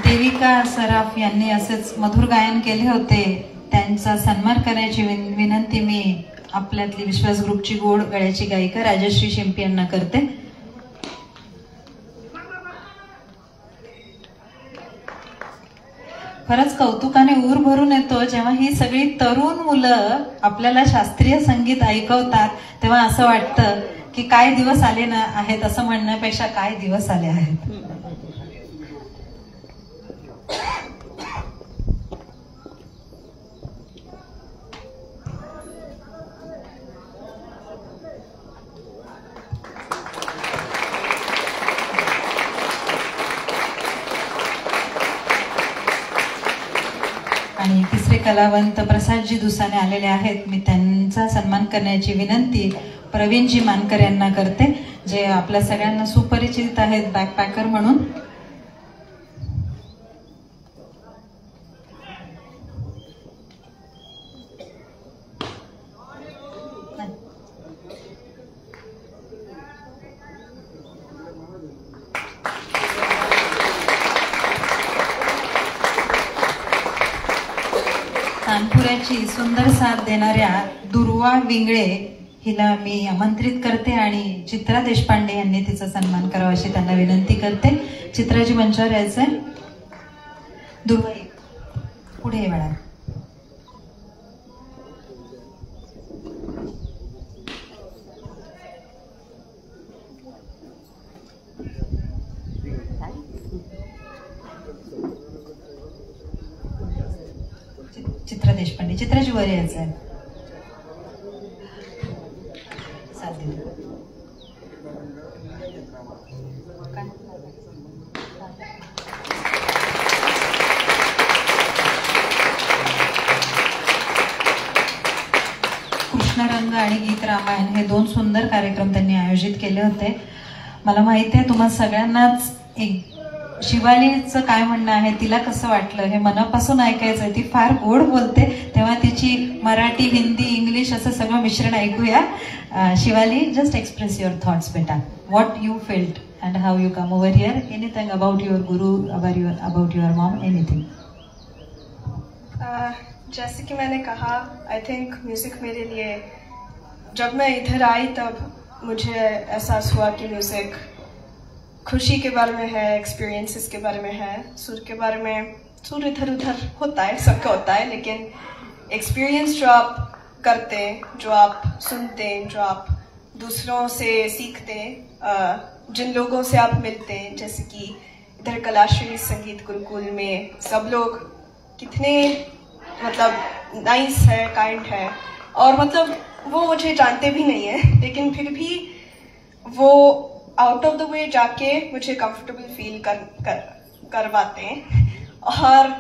देविका सराफ यांनी असेच मधुर गायन केले होते. त्यांचा सन्मान करण्याची विनंती मी आपल्यातली विश्वास ग्रुपची गोड गळ्याची गायिका राजश्री शिंपी यांना करते. खरंच कौतुकाने ऊर भरून येतो जेव्हा ही सगळी तरुण मुलं आपल्याला शास्त्रीय संगीत ऐकवतात. तेव्हा असं वाटतं की काय दिवस आले ना आहेत असं म्हणण्यापेक्षा काय दिवस आले आहेत. आणि तिसरे कलावंत प्रसादजी दुसाने आलेले आहेत. मी त्यांचा सन्मान करण्याची विनंती प्रवीणजी मानकर यांना करते. जे आपल्या सगळ्यांना सुपरिचित आहेत बॅकपॅकर म्हणून. तानपुऱ्याची सुंदर साथ देणाऱ्या दुर्वा विंगळे हिला मी आमंत्रित करते आणि चित्रा देशपांडे यांनी तिचा सन्मान करावा अशी त्यांना विनंती करते. चित्राजी मंचावर यायचंय. दुर्वा पुढे ये बाळा. चित्रा देशपांडे, चित्राची वर यायचं आहे. कृष्णरंग आणि गीत रामायण हे 2 सुंदर कार्यक्रम त्यांनी आयोजित केले होते. मला माहिती आहे तुम्हा सगळ्यांनाच एक शिवालीचं काय म्हणणं आहे, तिला कसं वाटलं हे मनापासून ऐकायचंय. ती फार गोड बोलते, तेव्हा तिची मराठी, हिंदी, इंग्लिश असं सगळं मिश्रण ऐकूया. Shivali, just express your thoughts बेटा. What you felt and how you come over here. Anything about your guru, about your mom, anything. जैसे कि मैंने कहा, आई थिंक म्यूज़िक मेरे लिए, जब मैं इधर आई तब मुझे एहसास हुआ कि म्यूज़िक खुशी के बारे में है, एक्सपीरियंसेस के बारे में है. सुर के बारे में, सुर इधर उधर होता है, सबका होता है, लेकिन एक्सपीरियंस जो आप करते, जो आप सुनते, जो आप दूसरों से सीखते, जिन लोगों से आप मिलते, जैसे कि इधर कलाश्री संगीत गुरुकुल में सब लोग कितने मतलब नाइस है, काइंड है, और मतलब वो मुझे जानते भी नहीं है, लेकिन फिर भी वो आउट ऑफ द वे जाके मुझे कंफर्टेबल फील करवाते हैं. और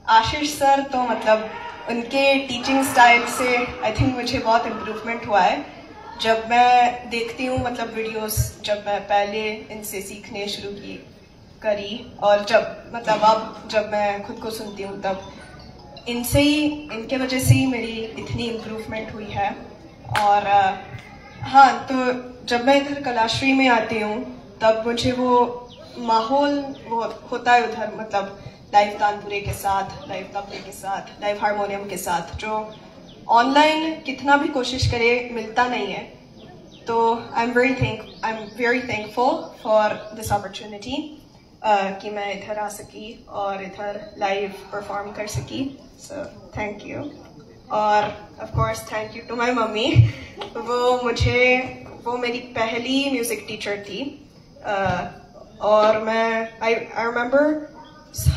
आशीष सर तो मतलब उनके teaching style say I think मुझे बहुत इम्प्रूवमेंट हुआ है. जब मैं देखती हूँ मतलब वीडियोस, जब मैं पहले इनसे सीखने शुरू करी, और जब मतलब अब जब मैं खुद को सुनती हूँ तब इनसे ही, इनके वजह से ही मेरी इतनी इम्प्रूवमेंट हुई है. और हाँ, तो जब मैं इधर कलाश्री में आती हूँ तब मुझे वो माहौल वो होता है उधर, मतलब लाइव तानपुरे के साथ, लाइव तबले के साथ, लाइव हारमोनियम के साथ, जो ऑनलाइन कितना भी कोशिश करे मिलता नहीं है. तो I am very thankful for this opportunity कि मैं इधर आ सकी और इधर लाइव परफॉर्म कर सकी. So thank you. और of course thank you to my mummy. वो मेरी पहली म्यूजिक टीचर थी. और मैं आई रिमेम्बर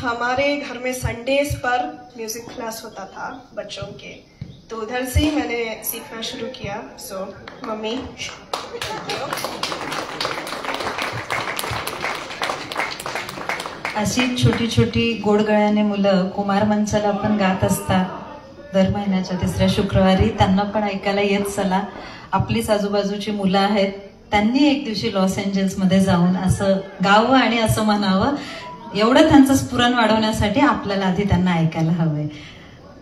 हमारे घर में संडेज पर म्यूजिक क्लास होता था बच्चों के, तो उधर से ही मैंने सीखना शुरू किया. सो मम्मी, अशी छोटी छोटी गोडगळ्याने मुलं कुमार मंचाला पण गात असतात दर महिन्याच्या 3ऱ्या शुक्रवारी. त्यांना पण ऐकायला येत चला. आपलीच आजूबाजूची मुलं आहेत, त्यांनी एक दिवशी लॉस एंजल्समध्ये जाऊन असं गावं आणि असं म्हणावं, एवढं त्यांचं स्फुरण वाढवण्यासाठी आपल्याला आधी त्यांना ऐकायला हवंय.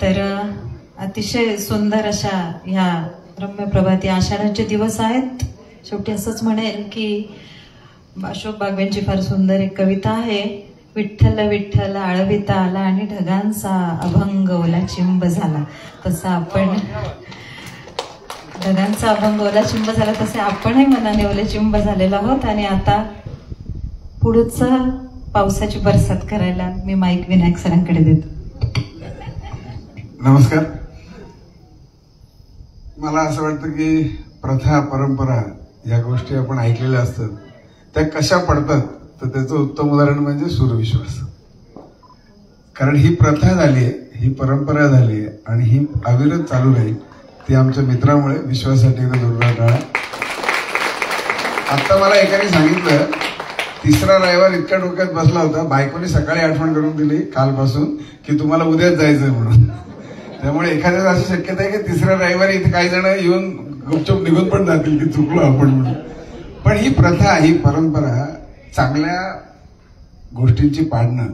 तर अतिशय सुंदर अशा ह्या रम्य प्रभाती आषाढाचे दिवस आहेत. शेवटी असंच म्हणेल की अशोक बागवेंची फार सुंदर एक कविता आहे. विठ्ठल विठ्ठल आळविता आला आणि ढगांचा अभंग ओला चिंब झाला. तसं आपण ढगांचा अभंग ओला चिंब झाला, तसे आपणही मनाने ओले चिंब झालेलो आहोत. आणि आता पुढचं पावसाची बरसात करायला मी माईक विनायक सरांकडे देतो. नमस्कार. मला असं वाटतं की प्रथा, परंपरा या गोष्टी आपण ऐकलेल्या असतात, त्या कशा पडतात तर त्याचं उत्तम उदाहरण म्हणजे सूरविश्वास. कारण ही प्रथा झाली आहे, ही परंपरा झाली आहे आणि ही अविरत चालू राहील. ती आमच्या मित्रामुळे विश्वासासाठी जोरदार टाळा. आता मला एकाने सांगितलं, 3रा रविवार इतक्या डोक्यात बसला होता, बायकोने सकाळी आठवण करून दिली कालपासून की तुम्हाला उद्याच जायचंय म्हणून. त्यामुळे एखाद्याला अशी शक्यता आहे की 3ऱ्या रविवारी इथे काही जण येऊन गुपचूप निघून पण जातील की चुकलो आपण म्हणून. पण ही प्रथा, ही परंपरा चांगल्या गोष्टींची पाडणं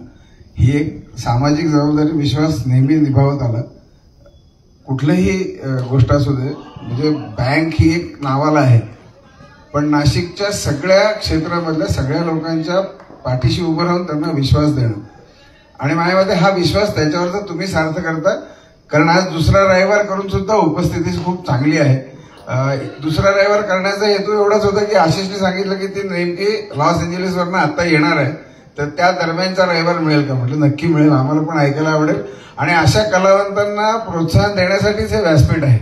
ही एक सामाजिक जबाबदारी, विश्वास नेहमी निभावत आला. कुठलीही गोष्ट असू दे, म्हणजे बँक ही एक नावाला आहे, पण नाशिकच्या सगळ्या क्षेत्रामधल्या सगळ्या लोकांच्या पाठीशी उभं राहून त्यांना विश्वास देणं. आणि माझ्या मते हा विश्वास त्याच्यावर तर तुम्ही सार्थ करता, कारण आज दुसरा रविवार करून सुद्धा उपस्थिती खूप चांगली आहे. दुसरा रविवार करण्याचा हेतू एवढाच होता की आशिषने सांगितलं की ती नेमकी लॉस एंजेलिसवरनं आता येणार आहे, तर त्या दरम्यानचा रविवार मिळेल का. म्हटलं नक्की मिळेल, आम्हाला पण ऐकायला आवडेल. आणि अशा कलावंतांना प्रोत्साहन देण्यासाठीच हे व्यासपीठ आहे.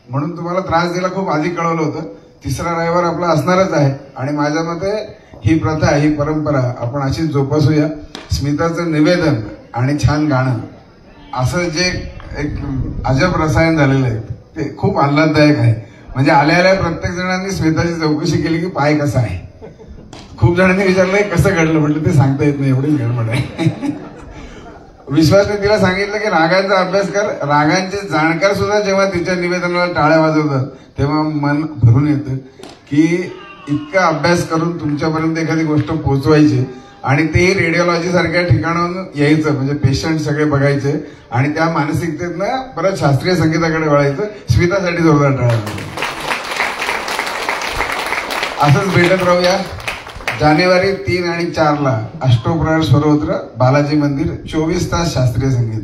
म्हणून तुम्हाला त्रास दिला, खूप आधी कळवलं होतं. तिसरा रविवार आपला असणारच आहे. आणि माझ्या मते ही प्रथा, ही परंपरा आपण अशीच जोपासूया. स्मिताचं निवेदन आणि छान गाणं असं जे एक अजब रसायन झालेलं आहे ते खूप आल्हाददायक आहे. म्हणजे आल्या आल्या प्रत्येक जणांनी स्मिताची चौकशी केली की पाय कसा आहे. खूप जणांनी विचारलं कसं घडलं, म्हटलं ते सांगता येत नाही, एवढीच गडबड आहे. विश्वासने तिला सांगितलं की रागांचा अभ्यास कर. रागांचे जाणकार सुद्धा जेव्हा तिच्या निवेदनाला टाळ्या वाजवतात तेव्हा मन भरून येतं की इतका अभ्यास करून तुमच्यापर्यंत एखादी गोष्ट पोहोचवायची, आणि तेही रेडिओलॉजी सारख्या ठिकाणाहून यायचं, म्हणजे पेशंट सगळे बघायचे आणि त्या मानसिकतेतनं परत शास्त्रीय संगीताकडे वळायचं. स्मितासाठी जोरदार टाळ्या. असंच भेटत राहूया. जानेवारी 3 आणि 4 अष्टोप्रहर स्वरहोत्र, बालाजी मंदिर, 24 तास शास्त्रीय संगीत.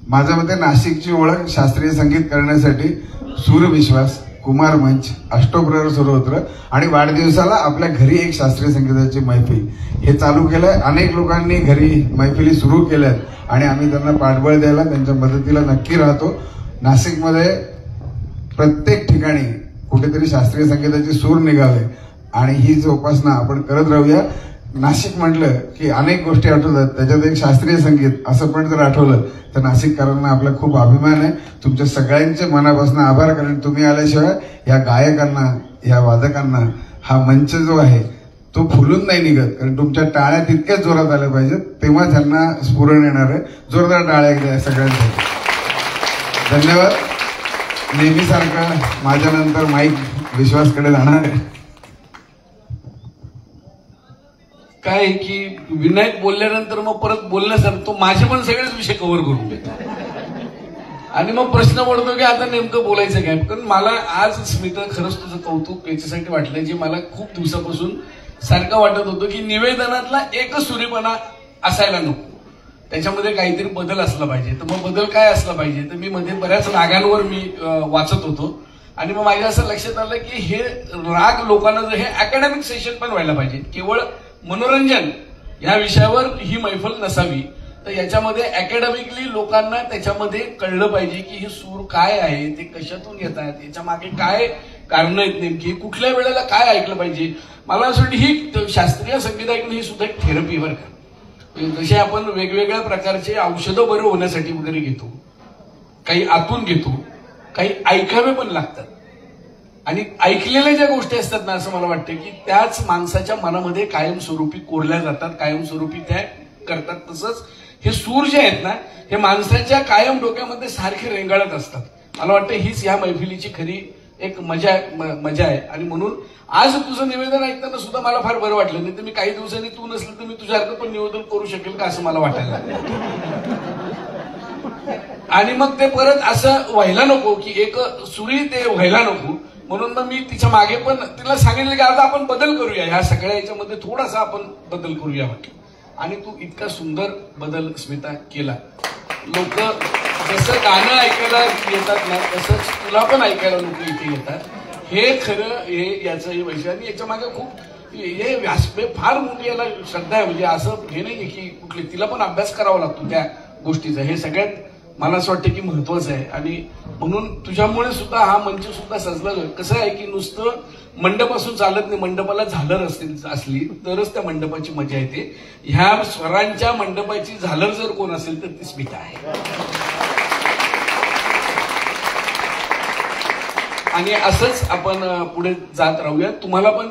माझ्या मते नाशिकची ओळख शास्त्रीय संगीत करण्यासाठी सूरविश्वास, कुमार मंच, अष्टोप्रहर स्वरहोत्र आणि वाढदिवसाला आपल्या घरी एक शास्त्रीय संगीताची मैफिल हे चालू केलंय. अनेक लोकांनी घरी मैफिली सुरू केल्यात आणि आम्ही त्यांना पाठबळ द्यायला, त्यांच्या मदतीला नक्की राहतो. नाशिकमध्ये प्रत्येक ठिकाणी कुठेतरी शास्त्रीय संगीताची सूर निघावे आणि ही जोपासना आपण करत राहूया. नाशिक म्हटलं की अनेक गोष्टी आठवतात, त्याच्यात एक शास्त्रीय संगीत असं पण जर आठवलं तर नाशिककरांना आपला खूप अभिमान आहे. तुमच्या सगळ्यांचे मनापासून आभार, कारण तुम्ही आल्याशिवाय या गायकांना, या वादकांना हा मंच जो आहे तो फुलून नाही निघत. कारण तुमच्या टाळ्या तितक्याच जोरात आल्या पाहिजेत, तेव्हा त्यांना स्फुरण येणार आहे. जोरदार टाळ्या एकदा सगळ्यांसाठी. धन्यवाद. नेहमीसारखं माझ्यानंतर माईक विश्वासकडे जाणार आहे. काय की विनायक बोलल्यानंतर मग परत बोलण्यासारखं तो माझे पण सगळेच विषय कव्हर करून देतो आणि मग प्रश्न पडतो की आता नेमकं बोलायचं काय. पण मला आज स्मिता खरंच तुझं कौतुक याच्यासाठी वाटलं, जे मला खूप दिवसापासून सारखं वाटत होतं की निवेदनातला एकच सुरेपणा असायला नको, त्याच्यामध्ये काहीतरी बदल असला पाहिजे. तर मग बदल काय असला पाहिजे, तर मी मध्ये बऱ्याच रागांवर मी वाचत होतो आणि मग माझ्या असं लक्षात आलं की हे राग लोकांना जर, हे अकॅडमिक सेशन पण व्हायला पाहिजे, केवळ मनोरंजन या विषयावर ही मैफल नसावी. तर याच्यामध्ये अकॅडमिकली लोकांना त्याच्यामध्ये कळलं पाहिजे की हे सूर काय आहे, ते कशातून येत आहेत, याच्या मागे काय कारण आहेत नेमकी, कुठल्या वेळेला काय ऐकलं पाहिजे. मला असं वाटतं ही शास्त्रीय संगीत ऐकणं ही सुद्धा एक थेरपी बरं का. जसे आपण वेगवेगळ्या प्रकारचे औषधं बरं होण्यासाठी वगैरे घेतो, काही आतून घेतो, काही ऐकावे पण लागतात. आणि ऐकलेल्या ज्या गोष्टी असतात ना, असं मला वाटतं की त्याच माणसाच्या मनामध्ये कायमस्वरूपी कोरल्या जातात, कायमस्वरूपी त्या करतात. तसंच हे सूर जे आहेत ना, हे माणसाच्या कायम डोक्यामध्ये सारखे रेंगाळत असतात. मला वाटतं हीच या मैफिलीची खरी एक मजा आहे. आणि म्हणून आज तुझं निवेदन ऐकताना सुद्धा मला फार बरं वाटलं. नाही तर मी काही दिवसांनी तू नसलं तर मी तुझ्यासारखं पण निवेदन करू शकेल का असं मला वाटायला. आणि मग ते परत असं व्हायला नको की एक सुरी ते व्हायला नको. म्हणून मग मी तिच्या मागे पण तिला सांगितलं की आता आपण बदल करूया, ह्या सगळ्या याच्यामध्ये थोडासा आपण बदल करूया म्हटलं. आणि तू इतका सुंदर बदल स्मिता केला. लोक जसं गाणं ऐकायला येतात ना, तसंच तुला पण ऐकायला लोक इथे येतात. हे खरं हे याचं हे वैशिष्ट्य. आणि याच्या मागे खूप हे व्यासपीठ फार मोठी याला श्रद्धा आहे. म्हणजे असं हे नाही की कुठली, तिला पण अभ्यास करावा लागतो त्या गोष्टीचा. हे सगळ्यात मला असं वाटतं की महत्वाचं आहे. आणि म्हणून तुझ्यामुळे सुद्धा हा मंच सुद्धा सजला. कसं आहे की नुसतं मंडप असून चालत नाही, मंडपाला झालर असली तरच त्या मंडपाची मजा येते. ह्या स्वरांच्या मंडपाची झालर जर कोण असेल तर ती स्मिता आहे. आणि असंच आपण पुढे जात राहूया. तुम्हाला पण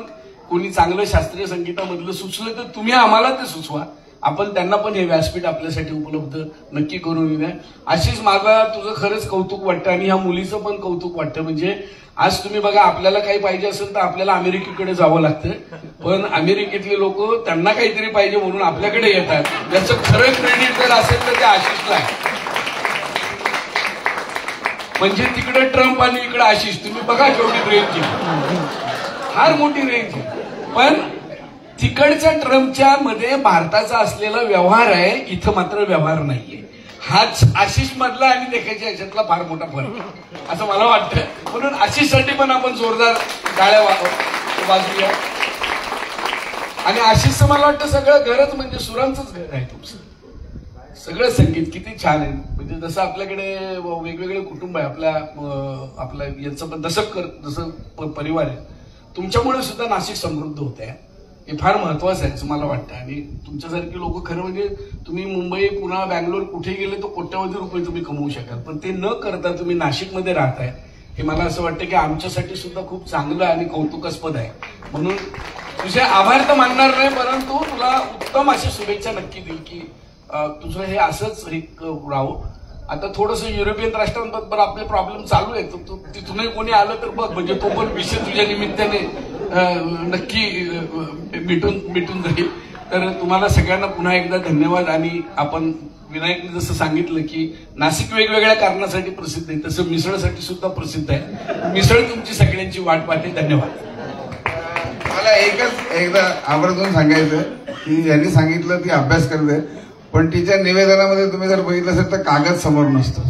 कोणी चांगलं शास्त्रीय संगीतामधलं सुचलं तर तुम्ही आम्हाला ते सुचवा. आपण त्यांना पण हे व्यासपीठ आपल्यासाठी उपलब्ध नक्की करून देऊया. आशिष, मला तुझं खरंच कौतुक वाटतं आणि ह्या मुलीचं पण कौतुक वाटतं. म्हणजे आज तुम्ही बघा, आपल्याला काही पाहिजे असेल तर आपल्याला अमेरिकेकडे जावं लागतं, पण अमेरिकेतले लोक त्यांना काहीतरी पाहिजे म्हणून आपल्याकडे येतात. याचं खरं क्रेडिट जर असेल तर ते आशिषला आहे. म्हणजे तिकडे ट्रम्प आणि इकडे आशिष, तुम्ही बघा केवढी रेंज आहे, फार मोठी रेंज आहे. पण तिकडच्या ट्रम्पच्या मध्ये भारताचा असलेला व्यवहार आहे, इथं मात्र व्यवहार नाहीये. हाच आशिष मधला आणि देखाच्या याच्यातला फार मोठा फरक आहे असं मला वाटतं. म्हणून आशिषसाठी पण आपण जोरदार टाळ्या वाजवूया. आणि आशिषचं मला वाटतं सगळं घरच म्हणजे सुरांचंच घर आहे तुमचं. सगळं संगीत किती छान आहे. म्हणजे जसं आपल्याकडे वेगवेगळे कुटुंब आहे, आपल्या यांचं पण जसं परिवार आहे, तुमच्यामुळे सुद्धा नाशिक समृद्ध होत आहे. हे फार महत्वाचं आहे असं मला वाटतं. आणि तुमच्यासारखी लोक खरं म्हणजे तुम्ही मुंबई, पुणे, बँगलोर कुठे गेले तर कोट्यावधी रुपये तुम्ही कमवू शकाल, पण ते न करता तुम्ही नाशिकमध्ये राहताय हे मला असं वाटतं की आमच्यासाठी सुद्धा खूप चांगलं आणि कौतुकास्पद आहे. म्हणून तुझे आभार तर मानणार नाही, परंतु तुला उत्तम अशी शुभेच्छा नक्की देईल की तुझं हे असंच राहू. आता थोडंसं युरोपियन राष्ट्रांबरोबर आपले प्रॉब्लेम चालू आहे, तिथूनही कोणी आलं तर बघ, म्हणजे तो पण विषय तुझ्या निमित्ताने नक्की मिटून जाईल. तर तुम्हाला सगळ्यांना पुन्हा एकदा धन्यवाद. आणि आपण विनायकने जसं सांगितलं की नाशिक वेगवेगळ्या कारणासाठी प्रसिद्ध आहे, तसं मिसळसाठी सुद्धा प्रसिद्ध आहे. मिसळ तुमची सगळ्यांची वाट पाहते. धन्यवाद. मला एकच एकदा आवर्जून सांगायचं की यांनी सांगितलं ती अभ्यास करते, पण तिच्या निवेदनामध्ये तुम्ही जर बघितलं असेल तर कागद समोर नसतो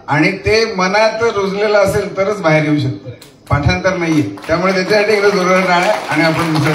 आणि ते मनात रुजलेलं असेल तरच बाहेर येऊ शकतं, पाठांतर नाहीये. त्यामुळे त्याच्यासाठी एकदा जोरदार टाळ्या आणि आपण दुसऱ्या